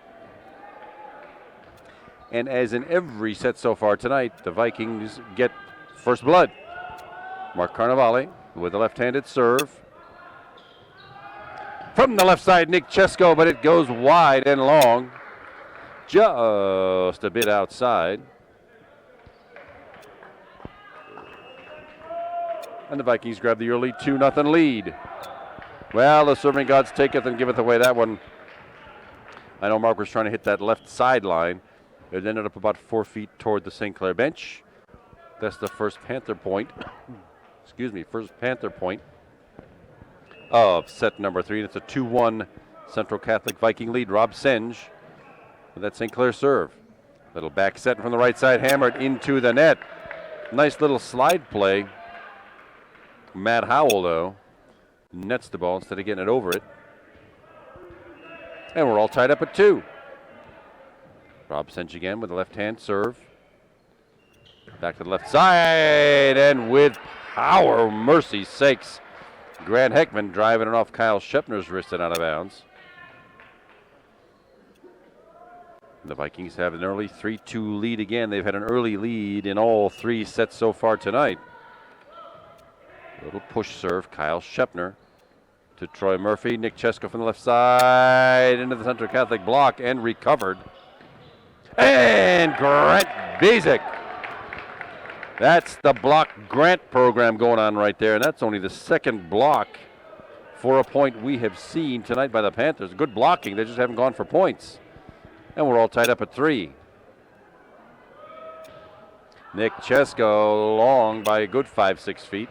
And as in every set so far tonight, the Vikings get first blood. Mark Carnevale with a left-handed serve. From the left side, Nick Chesko, but it goes wide and long. Just a bit outside. And the Vikings grab the early 2-0 lead. Well, the serving gods taketh and giveth away that one. I know Mark was trying to hit that left sideline. It ended up about 4 feet toward the St. Clair bench. That's the first Panther point. First Panther point of set number 3. It's a 2-1 Central Catholic Viking lead. Rob Senge with that St. Clair serve. Little back set from the right side, hammered into the net. Nice little slide play. Matt Howell, though, nets the ball instead of getting it over it. And we're all tied up at 2. Rob Senge again with the left-hand serve. Back to the left side, and with power, mercy sakes. Grant Heckman driving it off Kyle Shepner's wrist and out of bounds. The Vikings have an early 3-2 lead again. They've had an early lead in all 3 sets so far tonight. A little push serve, Kyle Shepner to Troy Murphy. Nick Chesko from the left side into the Central Catholic block and recovered. And Grant Bezek. That's the block grant program going on right there, and that's only the second block for a point we have seen tonight by the Panthers. Good blocking, they just haven't gone for points. And we're all tied up at 3. Nick Chesko long by a good 5-6 feet.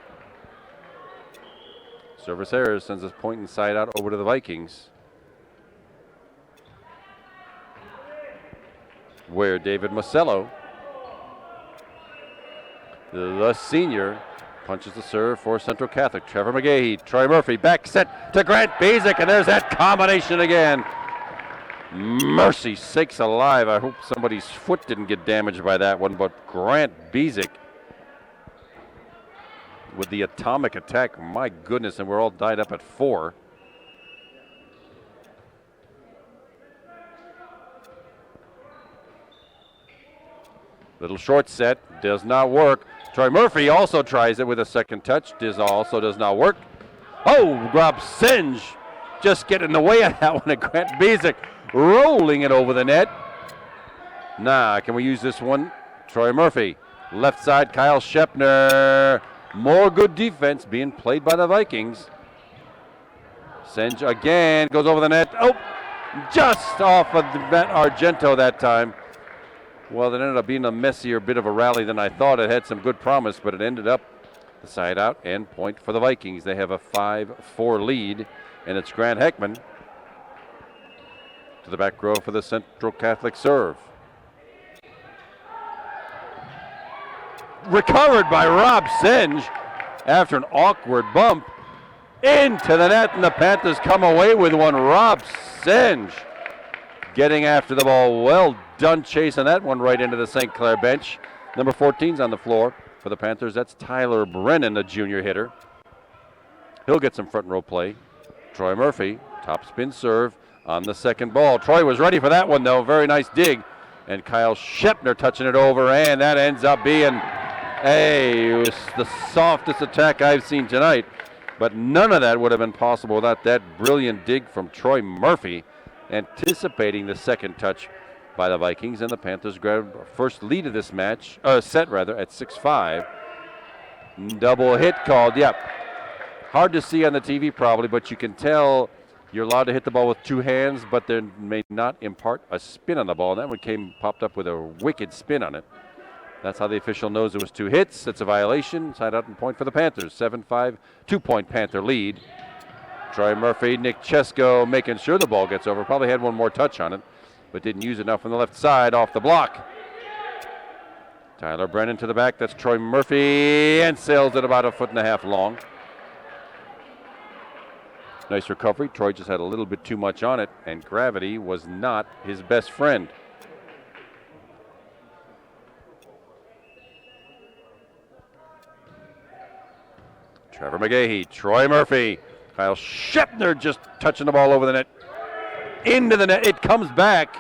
Service error sends us point inside out over to the Vikings, where David Masello, the senior, punches the serve for Central Catholic. Trevor McGahee, Troy Murphy, back set to Grant Bezek, and there's that combination again. Mercy sakes alive. I hope somebody's foot didn't get damaged by that one, but Grant Bezek with the atomic attack. My goodness, and we're all tied up at 4. Little short set, does not work. Troy Murphy also tries it with a second touch. This also does not work. Oh, Rob Singe just getting in the way of that one. And Grant Bezic rolling it over the net. Nah, can we use this one? Troy Murphy. Left side, Kyle Shepner. More good defense being played by the Vikings. Singe again goes over the net. Oh, just off of the net Argento that time. Well, it ended up being a messier bit of a rally than I thought. It had some good promise, but it ended up the side out and point for the Vikings. They have a 5-4 lead, and it's Grant Heckman to the back row for the Central Catholic serve. Recovered by Rob Singe after an awkward bump into the net, and the Panthers come away with one. Rob Singe getting after the ball. Well done chasing that one right into the St. Clair bench. Number 14's on the floor for the Panthers. That's Tyler Brennan, the junior hitter. He'll get some front row play. Troy Murphy, top spin serve on the second ball. Troy was ready for that one, though. Very nice dig. And Kyle Shepner touching it over, and that ends up being it was the softest attack I've seen tonight. But none of that would have been possible without that brilliant dig from Troy Murphy, anticipating the second touch by the Vikings, and the Panthers grab first lead of this match, set rather, at 6-5. Double hit called. Yep. Hard to see on the TV probably, but you can tell you're allowed to hit the ball with two hands, but they may not impart a spin on the ball. And that one popped up with a wicked spin on it. That's how the official knows it was two hits. It's a violation. Side out and point for the Panthers. 7-5, 2-point Panther lead. Troy Murphy, Nick Chesko making sure the ball gets over. Probably had one more touch on it, but didn't use enough on the left side off the block. Tyler Brennan to the back. That's Troy Murphy, and sails it about 1.5 feet long. Nice recovery. Troy just had a little bit too much on it, and gravity was not his best friend. Trevor McGahee, Troy Murphy, Kyle Shepner just touching the ball over the net. Into the net. It comes back.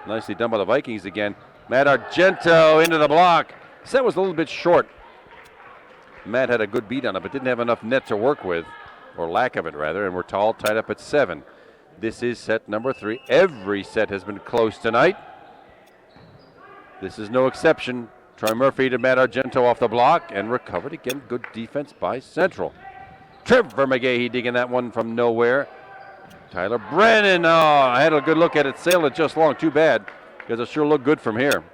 Nicely done by the Vikings again. Matt Argento into the block. Set was a little bit short. Matt had a good beat on it, but didn't have enough net to work with, or lack of it rather, and we're tied up at 7. This is set number 3. Every set has been close tonight. This is no exception. Troy Murphy to Matt Argento off the block, and recovered again. Good defense by Central. Trevor McGahee digging that one from nowhere. Tyler Brennan, I had a good look at it. Sailed it just long. Too bad, because it sure looked good from here.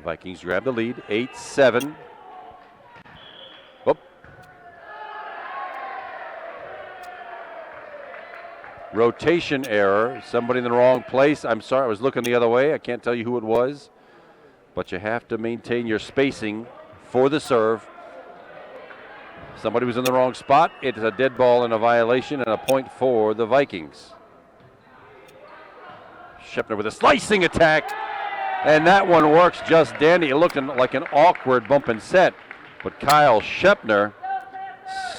Vikings grab the lead, 8-7. Whoop. Rotation error. Somebody in the wrong place. I'm sorry, I was looking the other way. I can't tell you who it was. But you have to maintain your spacing for the serve. Somebody was in the wrong spot. It's a dead ball and a violation, and a point for the Vikings. Shepner with a slicing attack. And that one works just dandy. It looked like an awkward bump and set. But Kyle Shepner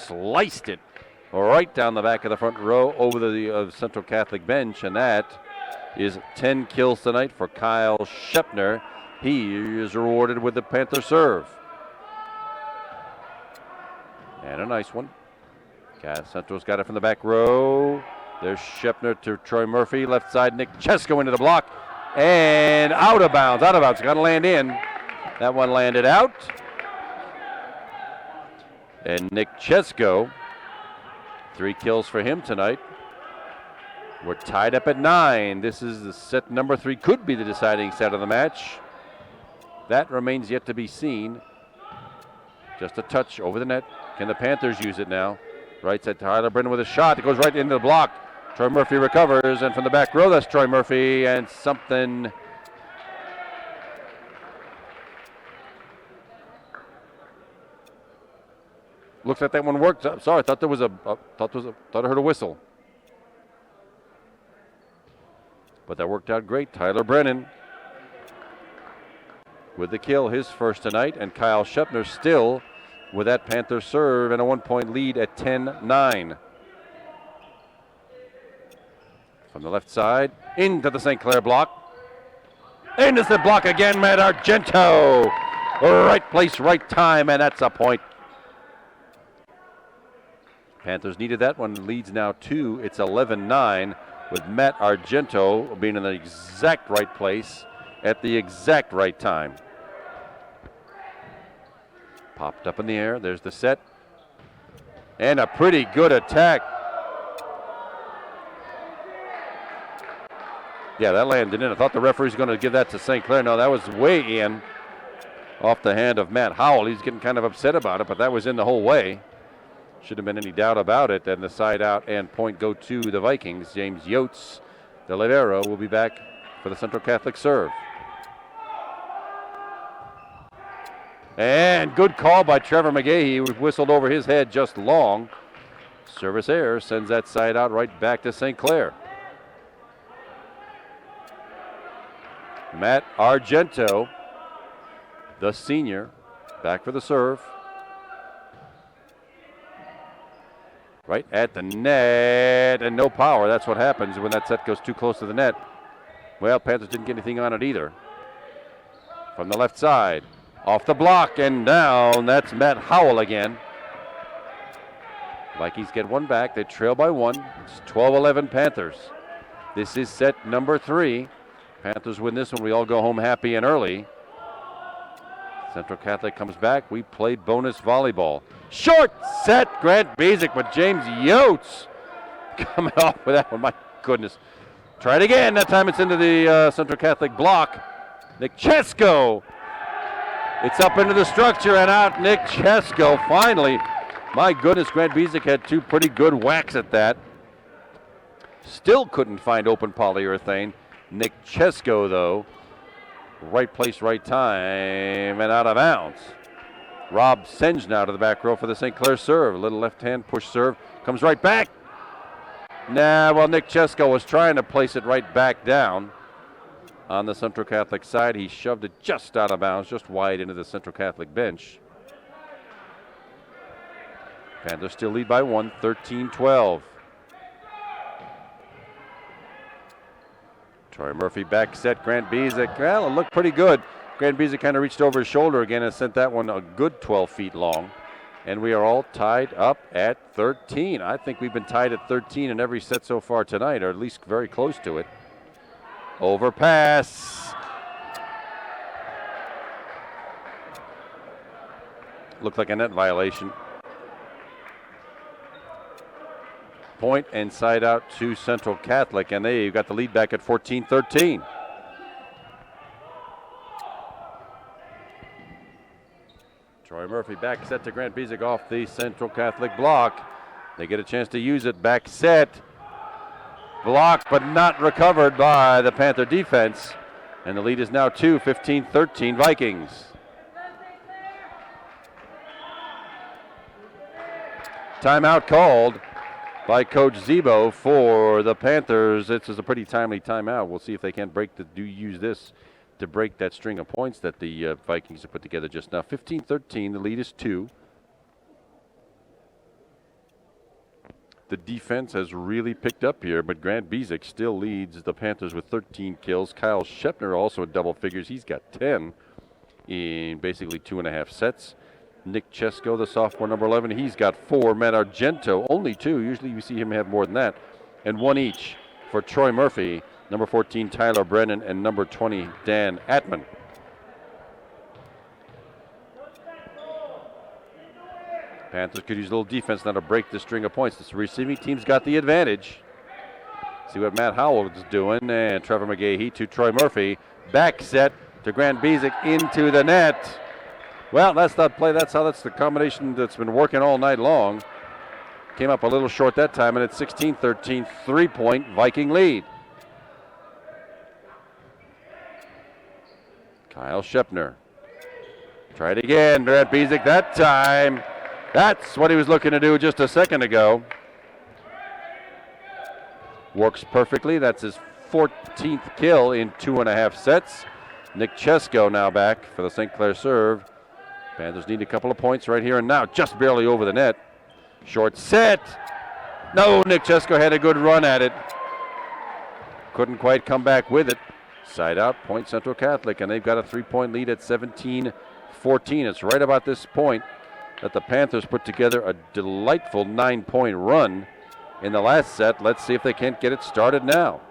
sliced it right down the back of the front row over the Central Catholic bench. And that is 10 kills tonight for Kyle Shepner. He is rewarded with the Panther serve. And a nice one. Central's got it from the back row. There's Shepner to Troy Murphy. Left side, Nick Chesko into the block. And out of bounds. Got to land in. That one landed out. And Nick Chesko, 3 kills for him tonight. We're tied up at 9. This is the set number 3. Could be the deciding set of the match. That remains yet to be seen. Just a touch over the net. Can the Panthers use it now? Right side, Tyler Brennan with a shot. It goes right into the block. Troy Murphy recovers, and from the back row, that's Troy Murphy, and something. Looks like that one worked. Sorry, I thought I heard a whistle. But that worked out great. Tyler Brennan with the kill, his first tonight, and Kyle Shepner still with that Panther serve and a 1-point lead at 10-9. From the left side, into the St. Clair block. Into the block again, Matt Argento. Right place, right time, and that's a point. Panthers needed that one. Leads now 2. It's 11-9 with Matt Argento being in the exact right place at the exact right time. Popped up in the air. There's the set. And a pretty good attack. Yeah, that landed in. I thought the referee was going to give that to St. Clair. No, that was way in off the hand of Matt Howell. He's getting kind of upset about it, but that was in the whole way. Shouldn't have been any doubt about it. And the side out and point go to the Vikings. James Yotes, the libero, will be back for the Central Catholic serve. And good call by Trevor McGahee, who whistled over his head just long. Service error sends that side out right back to St. Clair. Matt Argento, the senior, back for the serve. Right at the net, and no power. That's what happens when that set goes too close to the net. Well, Panthers didn't get anything on it either. From the left side, off the block and down. That's Matt Howell again. Vikings get one back. They trail by 1. It's 12-11 Panthers. This is set number 3. Panthers win this one. We all go home happy and early. Central Catholic comes back. We play bonus volleyball. Short set. Grant Basic with James Yotes coming off with that one. My goodness. Try it again. That time it's into the Central Catholic block. Nick Chesko. It's up into the structure and out. Nick Chesko finally. My goodness, Grant Basic had 2 pretty good whacks at that. Still couldn't find open polyurethane. Nick Chesko, though, right place, right time, and out of bounds. Rob Senge now to the back row for the St. Clair serve. A little left-hand push serve. Comes right back. Well, Nick Chesko was trying to place it right back down on the Central Catholic side. He shoved it just out of bounds, just wide into the Central Catholic bench. Panthers still lead by 1, 13-12. Troy Murphy back set. Grant Basic. Well, it looked pretty good. Grant Basic kind of reached over his shoulder again and sent that one a good 12 feet long. And we are all tied up at 13. I think we've been tied at 13 in every set so far tonight, or at least very close to it. Overpass. Looked like a net violation. Point and side out to Central Catholic, and they've got the lead back at 14-13. Troy Murphy back set to Grant Basic off the Central Catholic block. They get a chance to use it. Back set. Blocked but not recovered by the Panther defense. And the lead is now 2, 15-13 Vikings. Timeout called by Coach Zebo for the Panthers. This is a pretty timely timeout. We'll see if they can use this to break that string of points that the Vikings have put together just now. 15-13, the lead is 2. The defense has really picked up here, but Grant Basic still leads the Panthers with 13 kills. Kyle Shepner also in double figures. He's got 10 in basically 2.5 sets. Nick Chesko, the sophomore, number 11, he's got 4. Matt Argento, only 2. Usually you see him have more than that. And 1 each for Troy Murphy, number 14, Tyler Brennan, and number 20, Dan Atman. Panthers could use a little defense now to break the string of points. This receiving team's got the advantage. See what Matt Howell is doing. And Trevor McGahee to Troy Murphy. Back set to Grant Basic into the net. Well, that's not play. That's the combination that's been working all night long. Came up a little short that time, and it's 16-13, 3-point Viking lead. Kyle Shepner. Tried again. Grant Basic that time. That's what he was looking to do just a second ago. Works perfectly. That's his 14th kill in 2.5 sets. Nick Chesko now back for the St. Clair serve. Panthers need a couple of points right here and now, just barely over the net. Short set. No, Nick Chesko had a good run at it. couldn't quite come back with it. Side out, point Central Catholic, and they've got a 3-point lead at 17-14. It's right about this point that the Panthers put together a delightful 9-point run in the last set. Let's see if they can't get it started now.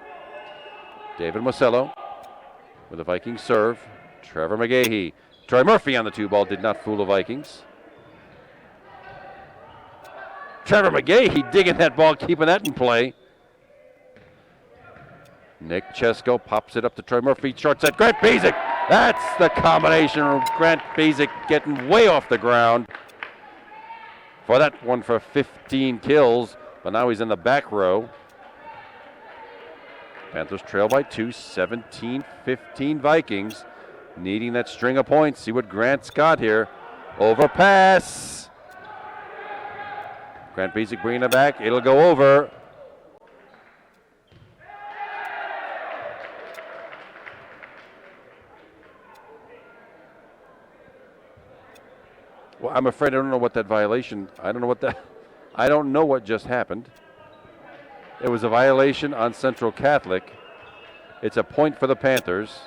David Mosello with a Viking serve. Trevor McGahee. Troy Murphy on the 2-ball did not fool the Vikings. Trevor McGahee digging that ball, keeping that in play. Nick Chesko pops it up to Troy Murphy. Short set, Grant Bezic. That's the combination of Grant Bezic getting way off the ground for that one for 15 kills. But now he's in the back row. Panthers trail by 2, 17-15 Vikings. Needing that string of points. See what Grant's got here. Overpass. Grant Bezic bringing it back. It'll go over. Well, I'm afraid I don't know what that violation. I don't know what just happened. It was a violation on Central Catholic. It's a point for the Panthers.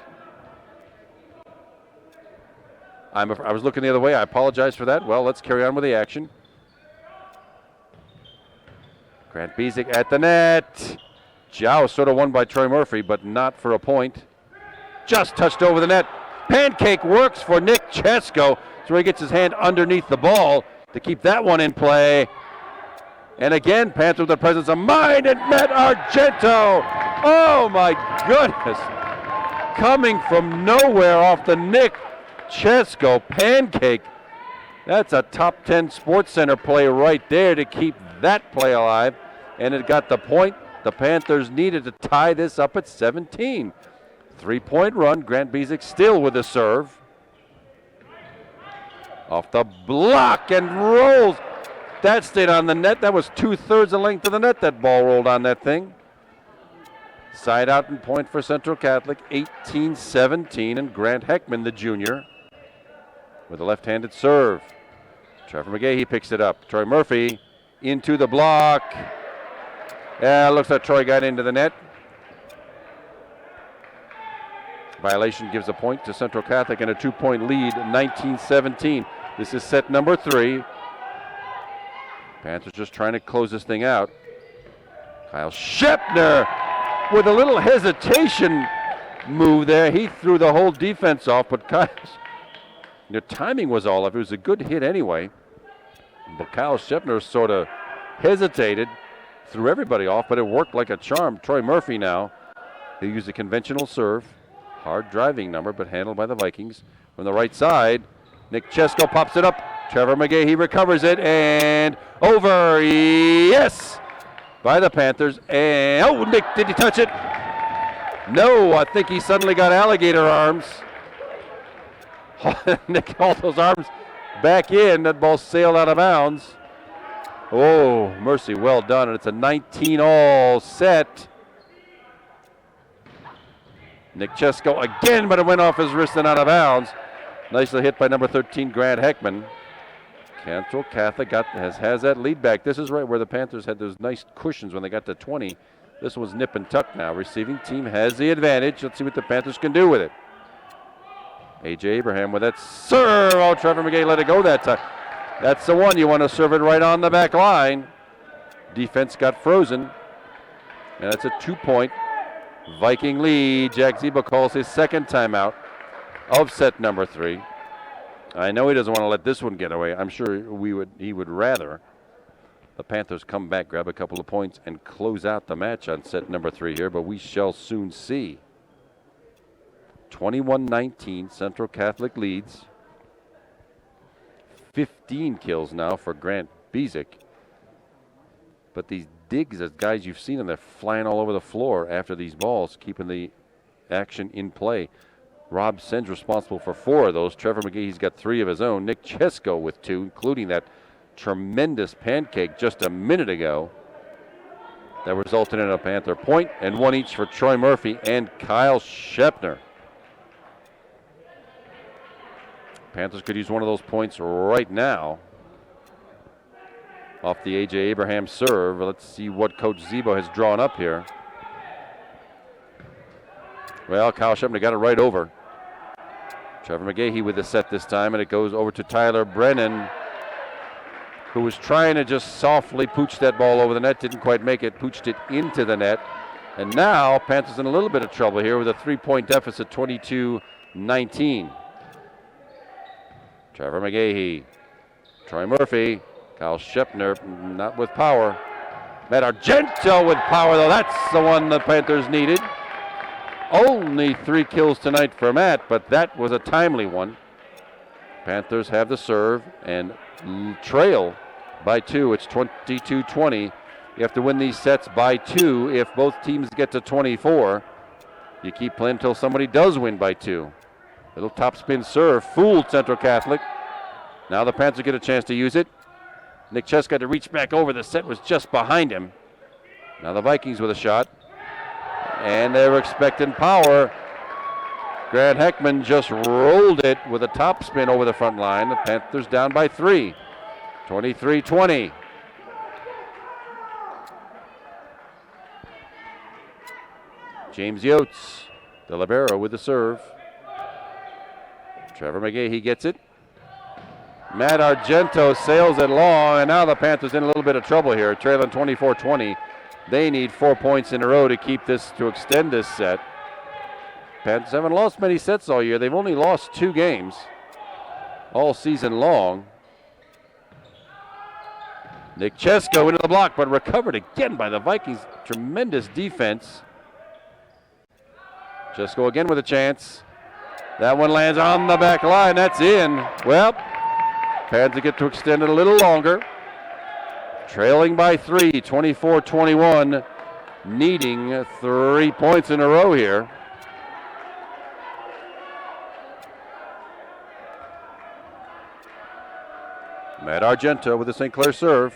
I was looking the other way. I apologize for that. Well, let's carry on with the action. Grant Bezic at the net. Jow sort of won by Troy Murphy, but not for a point. Just touched over the net. Pancake works for Nick Chesko. So he gets his hand underneath the ball to keep that one in play. And again, Panther with the presence of mind, and Matt Argento. Oh my goodness. Coming from nowhere off the Nick Chesko pancake. That's a top 10 Sports Center play right there to keep that play alive. And it got the point the Panthers needed to tie this up at 17. 3-point run. Grant Bezic still with the serve. Off the block and rolls. That stayed on the net. That was 2/3 the length of the net. That ball rolled on that thing. Side out and point for Central Catholic. 18-17, and Grant Heckman, the junior, with a left-handed serve. Trevor McGahee picks it up. Troy Murphy into the block. Yeah, looks like Troy got into the net. Violation gives a point to Central Catholic and a 2-point lead, 19-17. This is set number 3. Panthers just trying to close this thing out. Kyle Shepner with a little hesitation move there. He threw the whole defense off, but the timing was all off. It was a good hit anyway. But Kyle Shepner sort of hesitated, threw everybody off, but it worked like a charm. Troy Murphy now, he used a conventional serve. Hard driving number, but handled by the Vikings. From the right side, Nick Chesko pops it up. Trevor McGahee recovers it, and over. Yes! By the Panthers. And, oh, Nick, did he touch it? No, I think he suddenly got alligator arms. Nick hauled those arms back in. That ball sailed out of bounds. Oh, mercy, well done. And it's a 19-all set. Nick Chesko again, but it went off his wrist and out of bounds. Nicely hit by number 13, Grant Heckman. Central Catholic has that lead back. This is right where the Panthers had those nice cushions when they got to 20. This one's nip and tuck now. Receiving team has the advantage. Let's see what the Panthers can do with it. A.J. Abraham with that serve. Oh, Trevor McGahee let it go that time. That's the one. You want to serve it right on the back line. Defense got frozen. And that's a 2-point Viking lead. Jack Zebo calls his second timeout of set number 3. I know he doesn't want to let this one get away. I'm sure he would rather the Panthers come back, grab a couple of points, and close out the match on set number 3 here, but we shall soon see. 21-19, Central Catholic leads. 15 kills now for Grant Bezic. But these digs, as guys you've seen them, they're flying all over the floor after these balls, keeping the action in play. Rob Sens responsible for 4 of those. Trevor McGahee's got 3 of his own. Nick Chesko with 2, including that tremendous pancake just a minute ago that resulted in a Panther point, and 1 each for Troy Murphy and Kyle Shepner. Panthers could use one of those points right now off the A.J. Abraham serve. Let's see what Coach Zebo has drawn up here. Well, Kyle Shepner got it right over. Trevor McGahee with the set this time, and it goes over to Tyler Brennan, who was trying to just softly pooch that ball over the net. Didn't quite make it, pooched it into the net. And now Panthers in a little bit of trouble here with a 3-point deficit, 22-19. Trevor McGahee, Troy Murphy, Kyle Shepner, not with power. Matt Argento with power, though. That's the one the Panthers needed. Only 3 kills tonight for Matt, but that was a timely one. Panthers have the serve and trail by 2. It's 22-20. You have to win these sets by 2. If both teams get to 24, you keep playing until somebody does win by 2. Little topspin serve fooled Central Catholic. Now the Panthers get a chance to use it. Nick Cheska had to reach back over. The set was just behind him. Now the Vikings with a shot. And they were expecting power. Grant Heckman just rolled it with a topspin over the front line. The Panthers down by 3. 23-20. James Yotes, the libero with the serve. Trevor McGahee gets it. Matt Argento sails it long, and now the Panthers in a little bit of trouble here, trailing 24-20. They need 4 points in a row to keep this, to extend this set. Panthers haven't lost many sets all year. They've only lost 2 games all season long. Nick Chesko into the block, but recovered again by the Vikings. Tremendous defense. Chesko again with a chance. That one lands on the back line. That's in. Well, Panthers get to extend it a little longer. Trailing by 3, 24-21. Needing 3 points in a row here. Matt Argento with the St. Clair serve.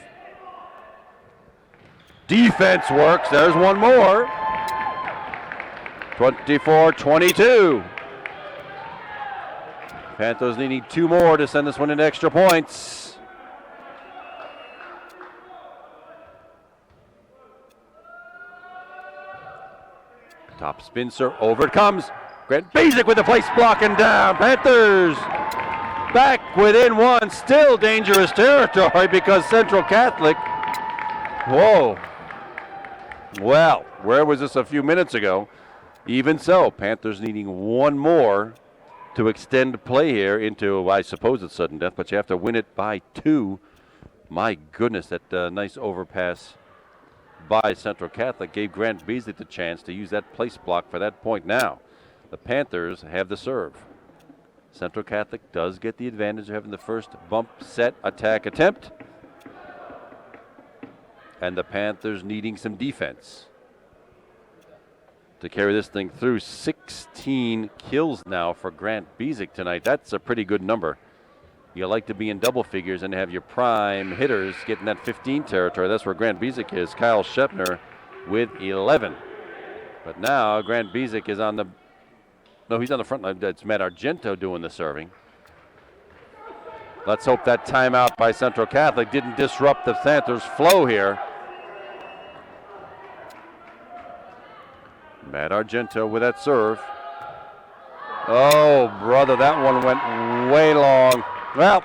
Defense works. There's one more. 24-22. Panthers needing 2 more to send this one into extra points. Top spin serve. Over it comes. Grant Basic with the place block and down. Panthers back within 1. Still dangerous territory because Central Catholic. Whoa. Well, where was this a few minutes ago? Even so, Panthers needing 1 more to extend play here into, I suppose it's sudden death, but you have to win it by 2. My goodness, that nice overpass by Central Catholic gave Grant Beasley the chance to use that place block for that point. Now, the Panthers have the serve. Central Catholic does get the advantage of having the first bump set attack attempt. And the Panthers needing some defense to carry this thing through. 16 kills now for Grant Bezic tonight. That's a pretty good number. You like to be in double figures and have your prime hitters getting that 15 territory. That's where Grant Bezic is. Kyle Shepner with 11. But now Grant Bezic is on the, no, he's on the front line. That's Matt Argento doing the serving. Let's hope that timeout by Central Catholic didn't disrupt the Panthers' flow here. Matt Argento with that serve. Oh, brother, that one went way long. Well,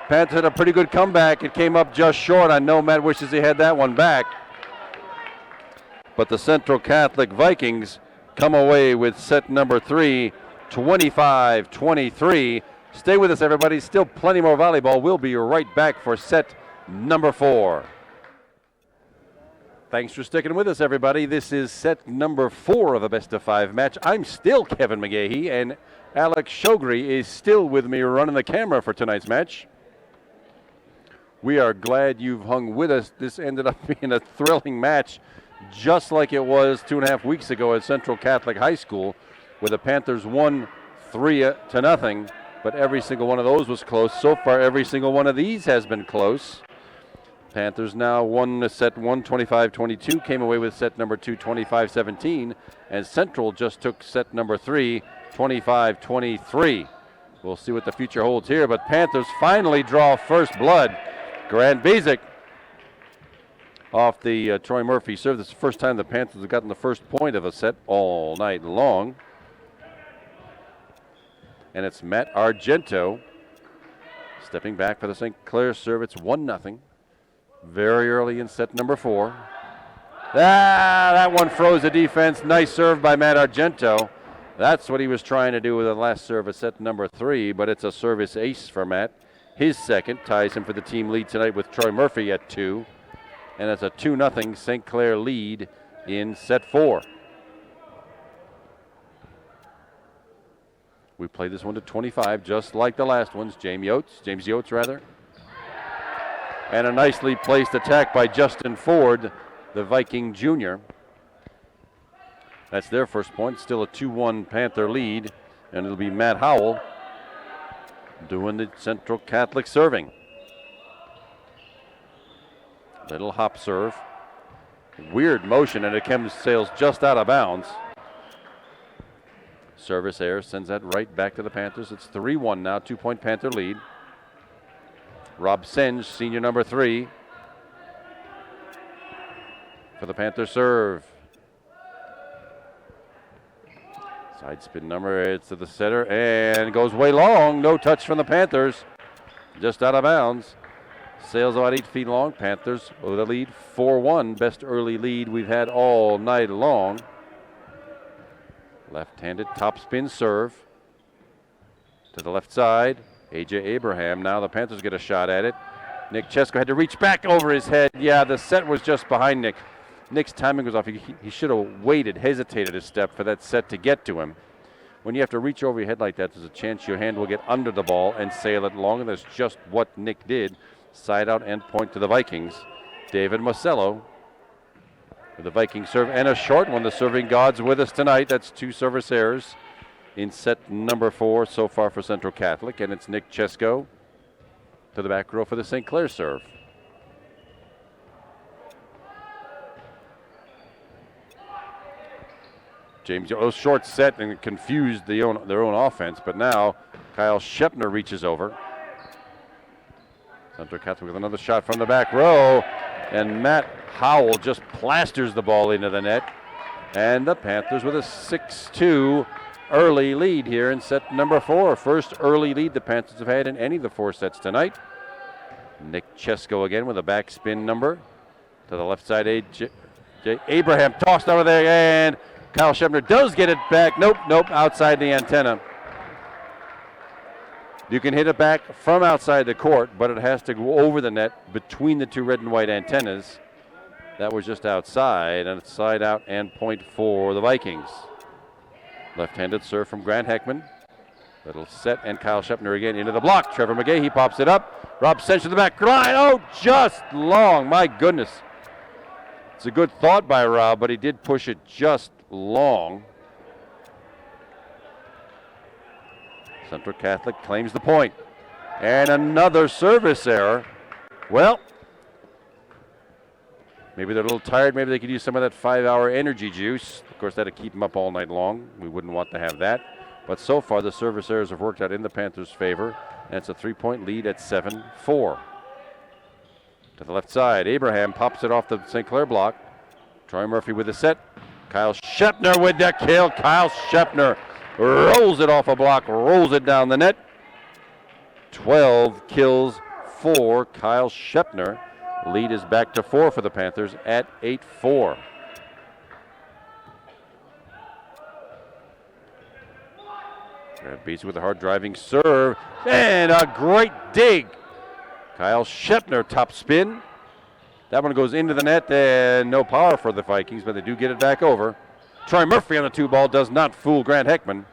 Panthers had a pretty good comeback. It came up just short. I know Matt wishes he had that one back. But the Central Catholic Vikings come away with set number 3, 25-23. Stay with us, everybody. Still plenty more volleyball. We'll be right back for set number 4. Thanks for sticking with us, everybody. This is set number 4 of a best-of-5 match. I'm still Kevin McGahee, and Alex Shogri is still with me running the camera for tonight's match. We are glad you've hung with us. This ended up being a thrilling match, just like it was 2.5 weeks ago at Central Catholic High School, where the Panthers won 3-0, but every single one of those was close. So far, every single one of these has been close. Panthers now won set 1, 25-22, came away with set number 2, 25-17, and Central just took set number 3, 25-23. We'll see what the future holds here, but Panthers finally draw first blood. Grant Bezic off the Troy Murphy serve. This is the first time the Panthers have gotten the first point of a set all night long. And it's Matt Argento stepping back for the St. Clair serve. It's 1-0. Very early in set number 4. That one froze the defense. Nice serve by Matt Argento. That's what he was trying to do with the last serve at set number 3, but it's a service ace for Matt. His second ties him for the team lead tonight with Troy Murphy at 2. And it's a 2-0 St. Clair lead in set 4. We played this one to 25, just like the last ones. James Yotes. And a nicely placed attack by Justin Ford, the Viking junior. That's their first point. Still a 2-1 Panther lead. And it'll be Matt Howell doing the Central Catholic serving. Little hop serve. Weird motion, and it sails just out of bounds. Service error sends that right back to the Panthers. It's 3-1 now, 2-point Panther lead. Rob Senge, senior number 3. For the Panther serve. Side spin number, it's to the setter, and goes way long. No touch from the Panthers. Just out of bounds. Sails about 8 feet long. Panthers with a lead, 4-1. Best early lead we've had all night long. Left-handed top spin serve. To the left side. A.J. Abraham. Now the Panthers get a shot at it. Nick Chesko had to reach back over his head. Yeah, the set was just behind Nick. Nick's timing was off. He should have waited, hesitated a step for that set to get to him. When you have to reach over your head like that, there's a chance your hand will get under the ball and sail it long, and that's just what Nick did. Side out and point to the Vikings. David Marcello with the Viking serve, and a short one. The serving gods with us tonight. That's 2 service errors in set number 4 so far for Central Catholic, and it's Nick Chesko to the back row for the St. Clair serve. James, short set and confused their own offense, but now Kyle Shepner reaches over. Central Catholic with another shot from the back row, and Matt Howell just plasters the ball into the net. And the Panthers with a 6-2 early lead here in set number 4. First early lead the Panthers have had in any of the 4 sets tonight. Nick Chesko again with a backspin number. To the left side, A.J. Abraham tossed over there, and Kyle Shepner does get it back. Nope, outside the antenna. You can hit it back from outside the court, but it has to go over the net between the 2 red and white antennas. That was just outside, and it's side out and point for the Vikings. Left-handed serve from Grant Heckman. Little set, and Kyle Shepner again into the block. Trevor McGay, he pops it up. Rob Senge to the back line. Oh, just long. My goodness. It's a good thought by Rob, but he did push it just long. Central Catholic claims the point. And another service error. Well, maybe they're a little tired. Maybe they could use some of that 5-hour energy juice. Of course, that'd keep them up all night long. We wouldn't want to have that. But so far, the service errors have worked out in the Panthers' favor. And it's a 3-point lead at 7-4. To the left side, Abraham pops it off the St. Clair block. Troy Murphy with the set. Kyle Shepner with the kill. Kyle Shepner rolls it off a block, rolls it down the net. 12 kills for Kyle Shepner. Lead is back to 4 for the Panthers at 8-4. Beats with a hard driving serve, and a great dig. Kyle Shepner top spin. That one goes into the net, and no power for the Vikings, but they do get it back over. Troy Murphy on the 2 ball does not fool Grant Heckman.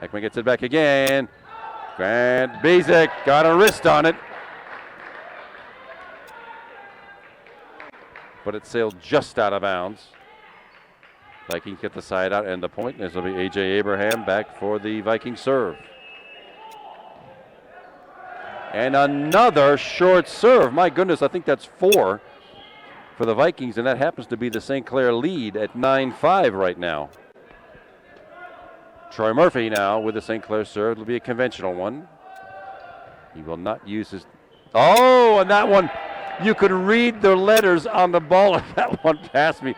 Heckman gets it back again. Grant Bezek got a wrist on it, but it sailed just out of bounds. Vikings get the side out and the point. This will be A.J. Abraham back for the Viking serve. And another short serve. My goodness, I think that's 4 for the Vikings, and that happens to be the St. Clair lead at 9-5 right now. Troy Murphy now with the St. Clair serve. It'll be a conventional one. He will not use his... Oh, and that one You could read the letters on the ball if that one passed me.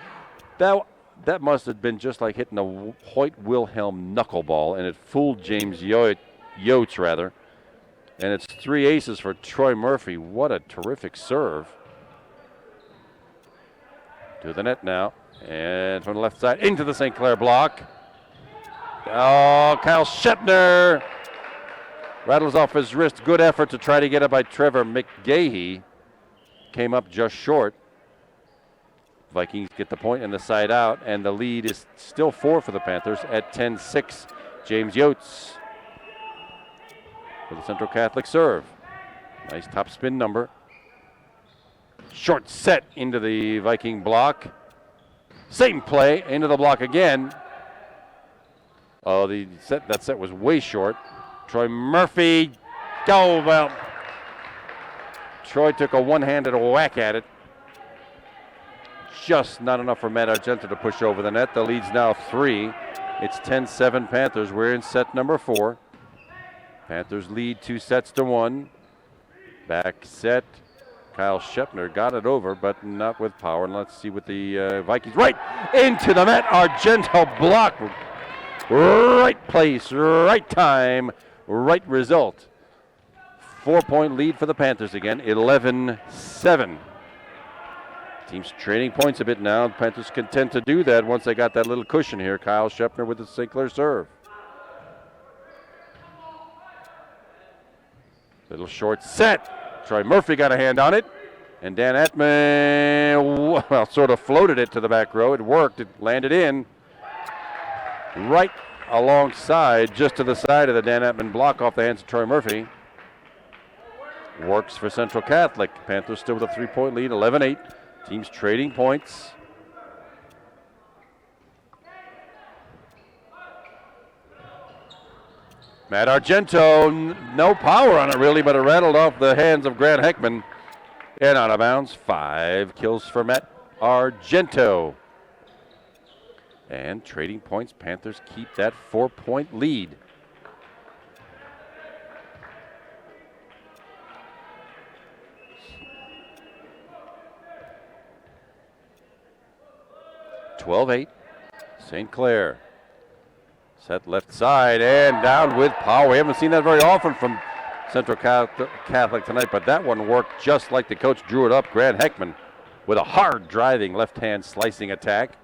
That must have been just like hitting a Hoyt Wilhelm knuckleball, and it fooled James Yotes, rather. And it's 3 aces for Troy Murphy. What a terrific serve. To the net now. And from the left side into the St. Clair block. Oh, Kyle Shepner rattles off his wrist. Good effort to try to get it by Trevor McGahey. Came up just short. Vikings get the point and the side out, and the lead is still 4 for the Panthers at 10-6. James Yotes for the Central Catholic serve. Nice top spin number. Short set into the Viking block. Same play into the block again. Oh, that set was way short. Troy Murphy. Oh, well. Troy took a one-handed whack at it. Just not enough for Matt Argento to push over the net. The lead's now 3. It's 10-7 Panthers. We're in set number 4. Panthers lead 2-1. Back set. Kyle Shepner got it over, but not with power. And let's see what the Vikings. Right into the net. Argento block. Right place, right time, right result. 4-point lead for the Panthers again. 11-7. Team's trading points a bit now. The Panthers content to do that once they got that little cushion here. Kyle Shepner with the St. Clair serve. Little short set. Troy Murphy got a hand on it. And Dan Atman, well, sort of floated it to the back row. It worked. It landed in. Right alongside, just to the side of the Dan Atman block off the hands of Troy Murphy. Works for Central Catholic. Panthers still with a 3-point lead, 11-8. Teams trading points. Matt Argento, no power on it really, but it rattled off the hands of Grant Heckman and out of bounds. 5 kills for Matt Argento. And trading points, Panthers keep that 4-point lead. (12-8). St. Clair. Set left side and down with power. We haven't seen that very often from Central Catholic tonight, but that one worked just like the coach drew it up. Grant Heckman with a hard driving left-hand slicing attack.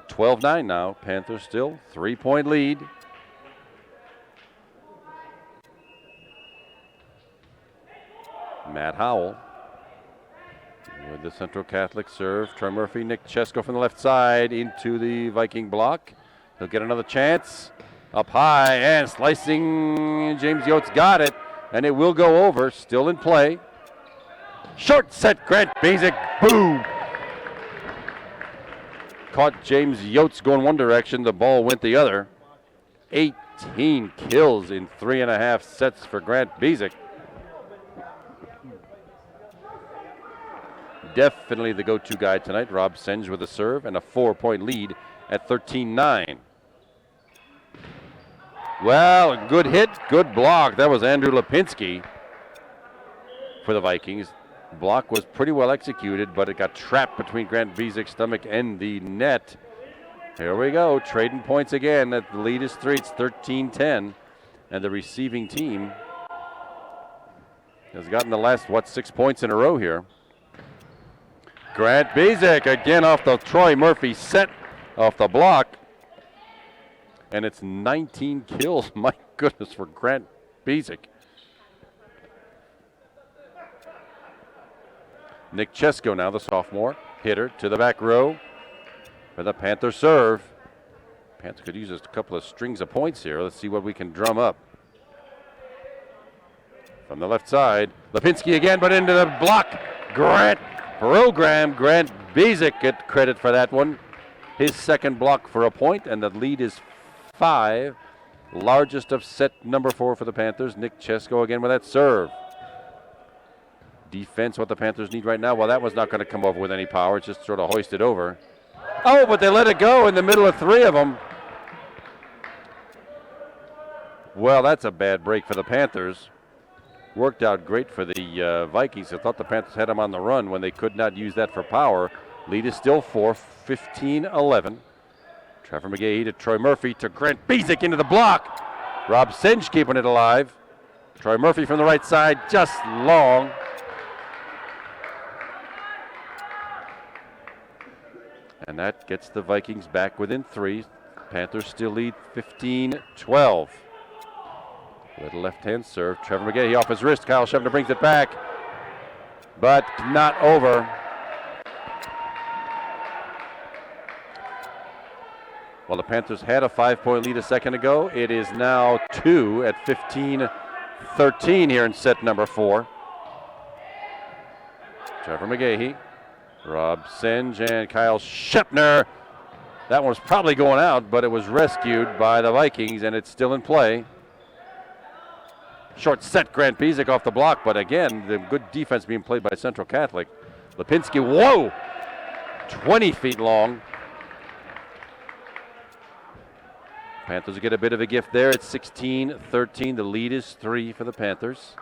12-9 now. Panthers still 3-point lead. Matt Howell with the Central Catholic serve. Troy Murphy, Nick Chesko from the left side into the Viking block. He'll get another chance. Up high and slicing. James Yotes got it, and it will go over. Still in play. Short set, Grant Basic. Boom! Caught James Yotes going one direction. The ball went the other. 18 kills in 3.5 sets for Grant Basic. Definitely the go-to guy tonight. Rob Senge with a serve and a 4-point lead at 13-9. Well, good hit, good block. That was Andrew Lipinski for the Vikings. Block was pretty well executed, but it got trapped between Grant Bisic's stomach and the net. Here we go, trading points again. The lead is 3. It's 13-10, and the receiving team has gotten the last 6 points in a row here. Grant Basic again off the Troy Murphy set off the block. And it's 19 kills. My goodness, for Grant Basic. Nick Chesko now, the sophomore hitter, to the back row for the Panther serve. Panthers could use a couple of strings of points here. Let's see what we can drum up. From the left side, Lipinski again, but into the block. Grant Basic get credit for that one. His second block for a point, and the lead is 5. Largest of set number 4 for the Panthers. Nick Chesko again with that serve. Defense, what the Panthers need right now. Well, that was not going to come over with any power. It's just sort of hoisted over. Oh, but they let it go in the middle of 3 of them. Well, that's a bad break for the Panthers. worked out great for the Vikings. I thought the Panthers had them on the run when they could not use that for power. Lead is still 4, 15-11. Trevor McGahee to Troy Murphy to Grant Bezic into the block. Rob Singe keeping it alive. Troy Murphy from the right side, just long. And that gets the Vikings back within 3. Panthers still lead 15-12. Little left-hand serve. Trevor McGahee off his wrist. Kyle Shepner brings it back, but not over. Well, the Panthers had a 5-point lead a second ago. It is now 2 at 15-13 here in set number 4. Trevor McGahee, Rob Singe, and Kyle Shepner. That one was probably going out, but it was rescued by the Vikings, and it's still in play. Short set, Grant Bezic off the block, but again, the good defense being played by Central Catholic. Lipinski, whoa! 20 feet long. Panthers get a bit of a gift there. It's 16-13. The lead is 3 for the Panthers.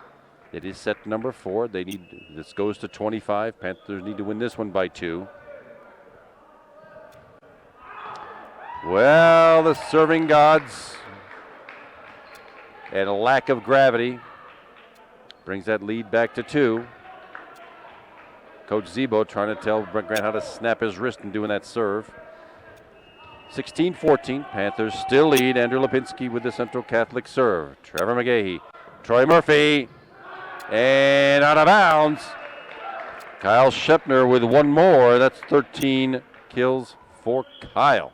It is set number 4. This goes to 25. Panthers need to win this one by 2. Well, the serving gods and a lack of gravity brings that lead back to 2. Coach Zebo trying to tell Brent Grant how to snap his wrist and doing that serve. 16-14, Panthers still lead. Andrew Lipinski with the Central Catholic serve. Trevor McGahee, Troy Murphy, and out of bounds. Kyle Shepner with one more. That's 13 kills for Kyle.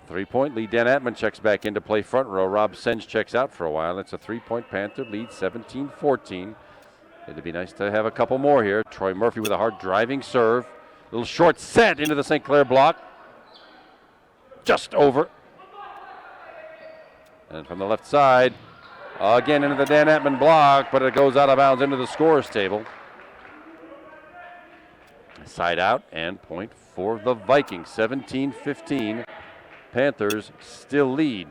3-point lead. Dan Atman checks back into play front row. Rob Singe checks out for a while. It's a 3-point Panther lead, 17-14. It'd be nice to have a couple more here. Troy Murphy with a hard driving serve. Little short set into the St. Clair block. Just over. And from the left side, again into the Dan Atman block, but it goes out of bounds into the scorer's table. Side out and point for the Vikings. 17-15. Panthers still lead.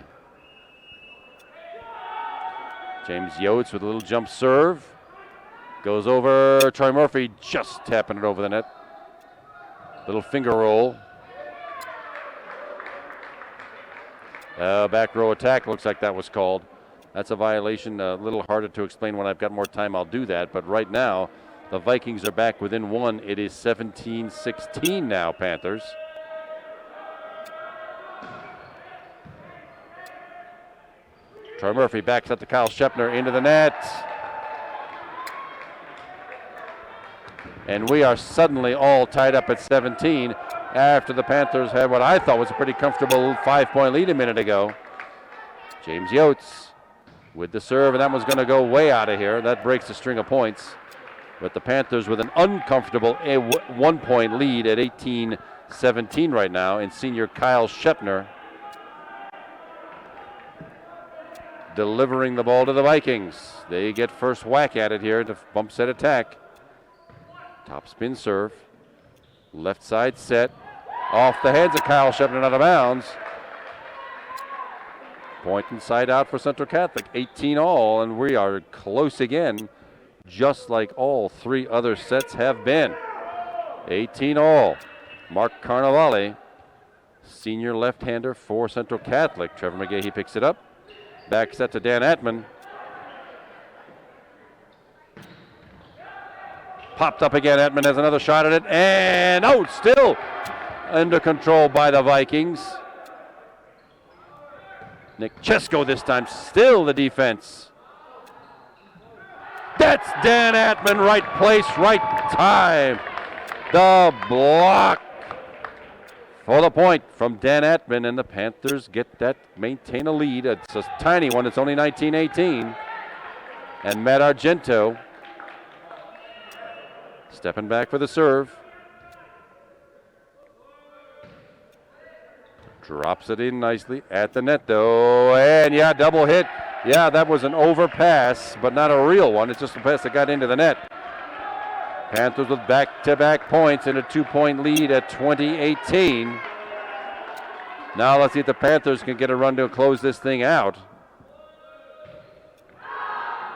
James Yotes with a little jump serve. Goes over. Troy Murphy just tapping it over the net. Little finger roll. Back row attack looks like that was called. That's a violation. A little harder to explain. When I've got more time, I'll do that. But right now, the Vikings are back within 1. It is 17-16 now, Panthers. Troy Murphy backs up to Kyle Shepner into the net. And we are suddenly all tied up at 17 after the Panthers had what I thought was a pretty comfortable 5-point lead a minute ago. James Yotes with the serve, and that one's going to go way out of here. That breaks the string of points. But the Panthers with an uncomfortable 1-point lead at 18-17 right now, and senior Kyle Shepner delivering the ball to the Vikings. They get first whack at it here, the bump set attack. Top spin serve. Left side set. Off the heads of Kyle Shepner, out of bounds. Point inside out for Central Catholic. 18 all, and we are close again, just like all 3 other sets have been. 18 all. Mark Carnevale, senior left-hander for Central Catholic. Trevor McGahee picks it up. Back set to Dan Atman. Popped up again. Atman has another shot at it. And still under control by the Vikings. Nick Chesko this time. Still the defense. That's Dan Atman. Right place, right time. The block for the point from Dan Atman, and the Panthers maintain a lead. It's a tiny one. It's only 19-18. And Matt Argento stepping back for the serve. Drops it in nicely at the net, though. And double hit. That was an overpass, but not a real one. It's just a pass that got into the net. Panthers with back-to-back points and a 2-point lead at 20-18. Now let's see if the Panthers can get a run to close this thing out.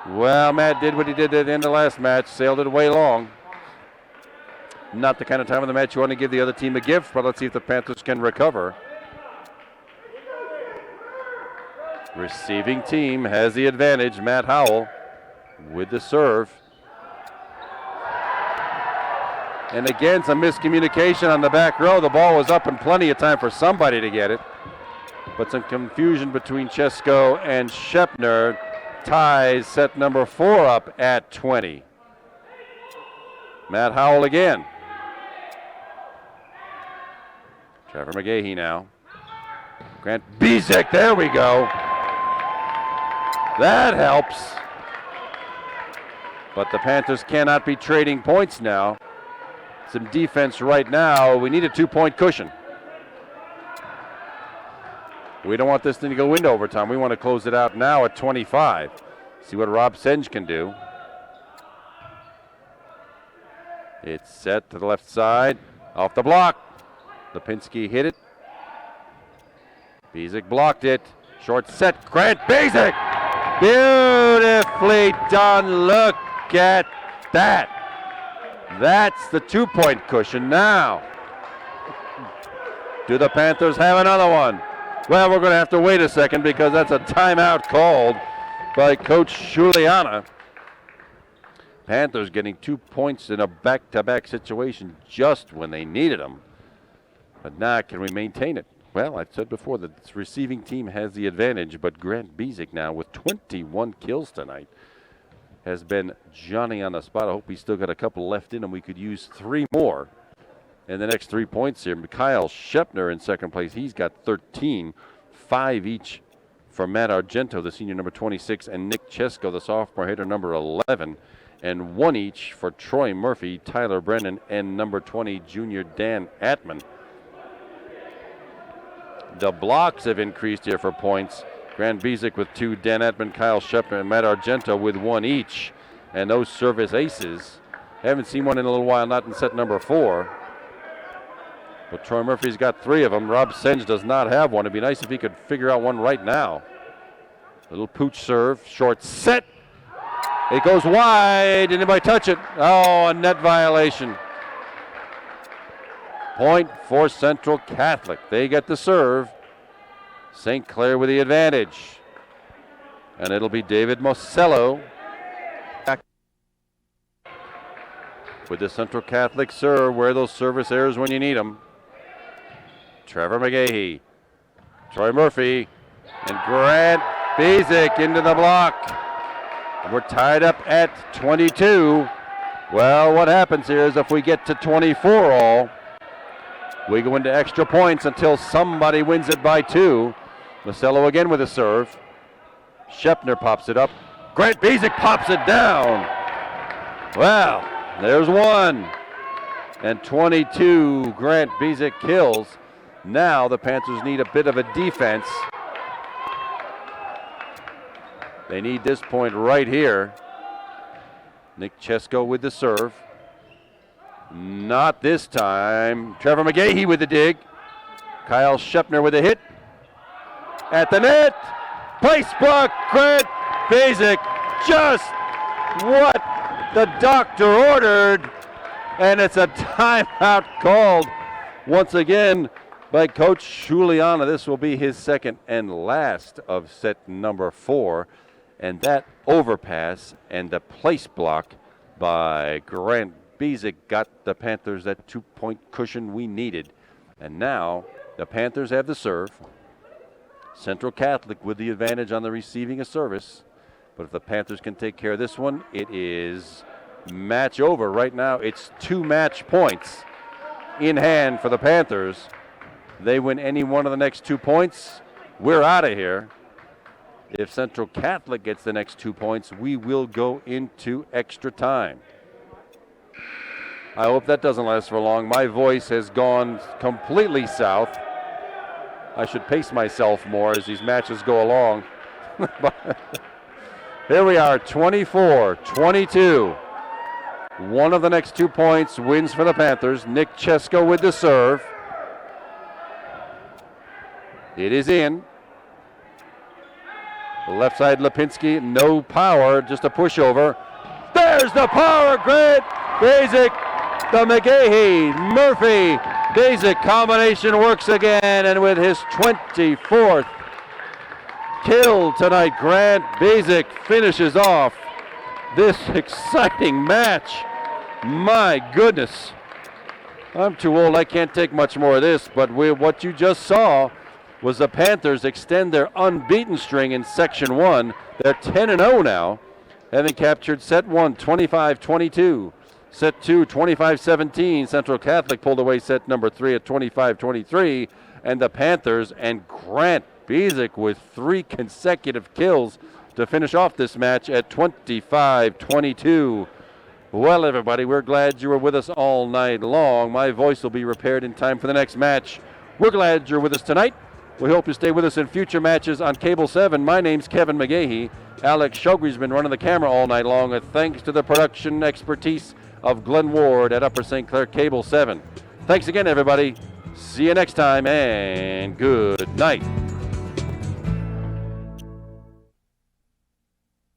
Well, Matt did what he did at the end of the last match, sailed it way long. Not the kind of time of the match you want to give the other team a gift, but let's see if the Panthers can recover. Receiving team has the advantage. Matt Howell with the serve. And again, some miscommunication on the back row. The ball was up and plenty of time for somebody to get it. But some confusion between Chesko and Shepner ties set number 4 up at 20. Matt Howell again. Trevor McGahee now. Grant Bizek, there we go. That helps. But the Panthers cannot be trading points now. Some defense right now. We need a 2-point cushion. We don't want this thing to go into overtime. We want to close it out now at 25. See what Rob Senge can do. It's set to the left side. Off the block. Lipinski hit it. Bizek blocked it. Short set. Grant Bizek. Beautifully done. Look at that. That's the 2-point cushion now. Do the Panthers have another one? Well, we're going to have to wait a second because that's a timeout called by Coach Juliana. Panthers getting 2 points in a back-to-back situation just when they needed them. But now, can we maintain it? Well, I've said before that this receiving team has the advantage, but Grant Bizek now with 21 kills tonight has been Johnny on the spot. I hope he's still got a couple left in him. We could use 3 more in the next 3 points here. Kyle Shepner in second place. He's got 13, 5 each for Matt Argento, the senior number 26, and Nick Chesko, the sophomore hitter number 11, and 1 each for Troy Murphy, Tyler Brennan, and number 20, junior Dan Atman. The blocks have increased here for points. Grant Bizek with 2, Dan Atman, Kyle Shepner, and Matt Argento with 1 each. And those service aces, haven't seen one in a little while, not in set number 4. But Troy Murphy's got 3 of them. Rob Senge does not have one. It'd be nice if he could figure out one right now. Little pooch serve, short set. It goes wide. Anybody touch it? Oh, a net violation. Point for Central Catholic. They get the serve. St. Clair with the advantage. And it'll be David Mosello with the Central Catholic serve. Where those service errors when you need them. Trevor McGahee, Troy Murphy, and Grant Bizek into the block. We're tied up at 22. Well, what happens here is if we get to 24 all, we go into extra points until somebody wins it by 2. Mosello again with a serve. Shepner pops it up. Grant Bizek pops it down. Well, there's 1. And 22 Grant Bizek kills. Now the Panthers need a bit of a defense. They need this point right here. Nick Chesko with the serve. Not this time. Trevor McGahee with the dig. Kyle Shepner with a hit. At the net. Place block. Grant Bizek. Just what the doctor ordered. And it's a timeout called once again by Coach Juliana. This will be his second and last of set number 4. And that overpass and the place block by Grant Bizek got the Panthers that 2-point cushion we needed. And now the Panthers have the serve. Central Catholic with the advantage on the receiving a service. But if the Panthers can take care of this one, it is match over. Right now it's 2 match points in hand for the Panthers. They win any one of the next 2 points, we're out of here. If Central Catholic gets the next 2 points, we will go into extra time. I hope that doesn't last for long. My voice has gone completely south. I should pace myself more as these matches go along. Here we are, 24-22. One of the next 2 points wins for the Panthers. Nick Chesko with the serve. It is in. Left side Lipinski, no power, just a pushover. There's the power, Grant Basic, the McGahey, Murphy, Basic combination works again, and with his 24th kill tonight, Grant Basic finishes off this exciting match. My goodness. I'm too old, I can't take much more of this, but what you just saw was the Panthers extend their unbeaten string in Section 1. They're 10-0 now, having captured set 1, 25-22. Set 2, 25-17. Central Catholic pulled away set number 3 at 25-23. And the Panthers and Grant Basic with 3 consecutive kills to finish off this match at 25-22. Well, everybody, we're glad you were with us all night long. My voice will be repaired in time for the next match. We're glad you're with us tonight. We hope you stay with us in future matches on Cable 7. My name's Kevin McGahey. Alex Shogre's been running the camera all night long, and thanks to the production expertise of Glenn Ward at Upper St. Clair Cable 7. Thanks again, everybody. See you next time, and good night.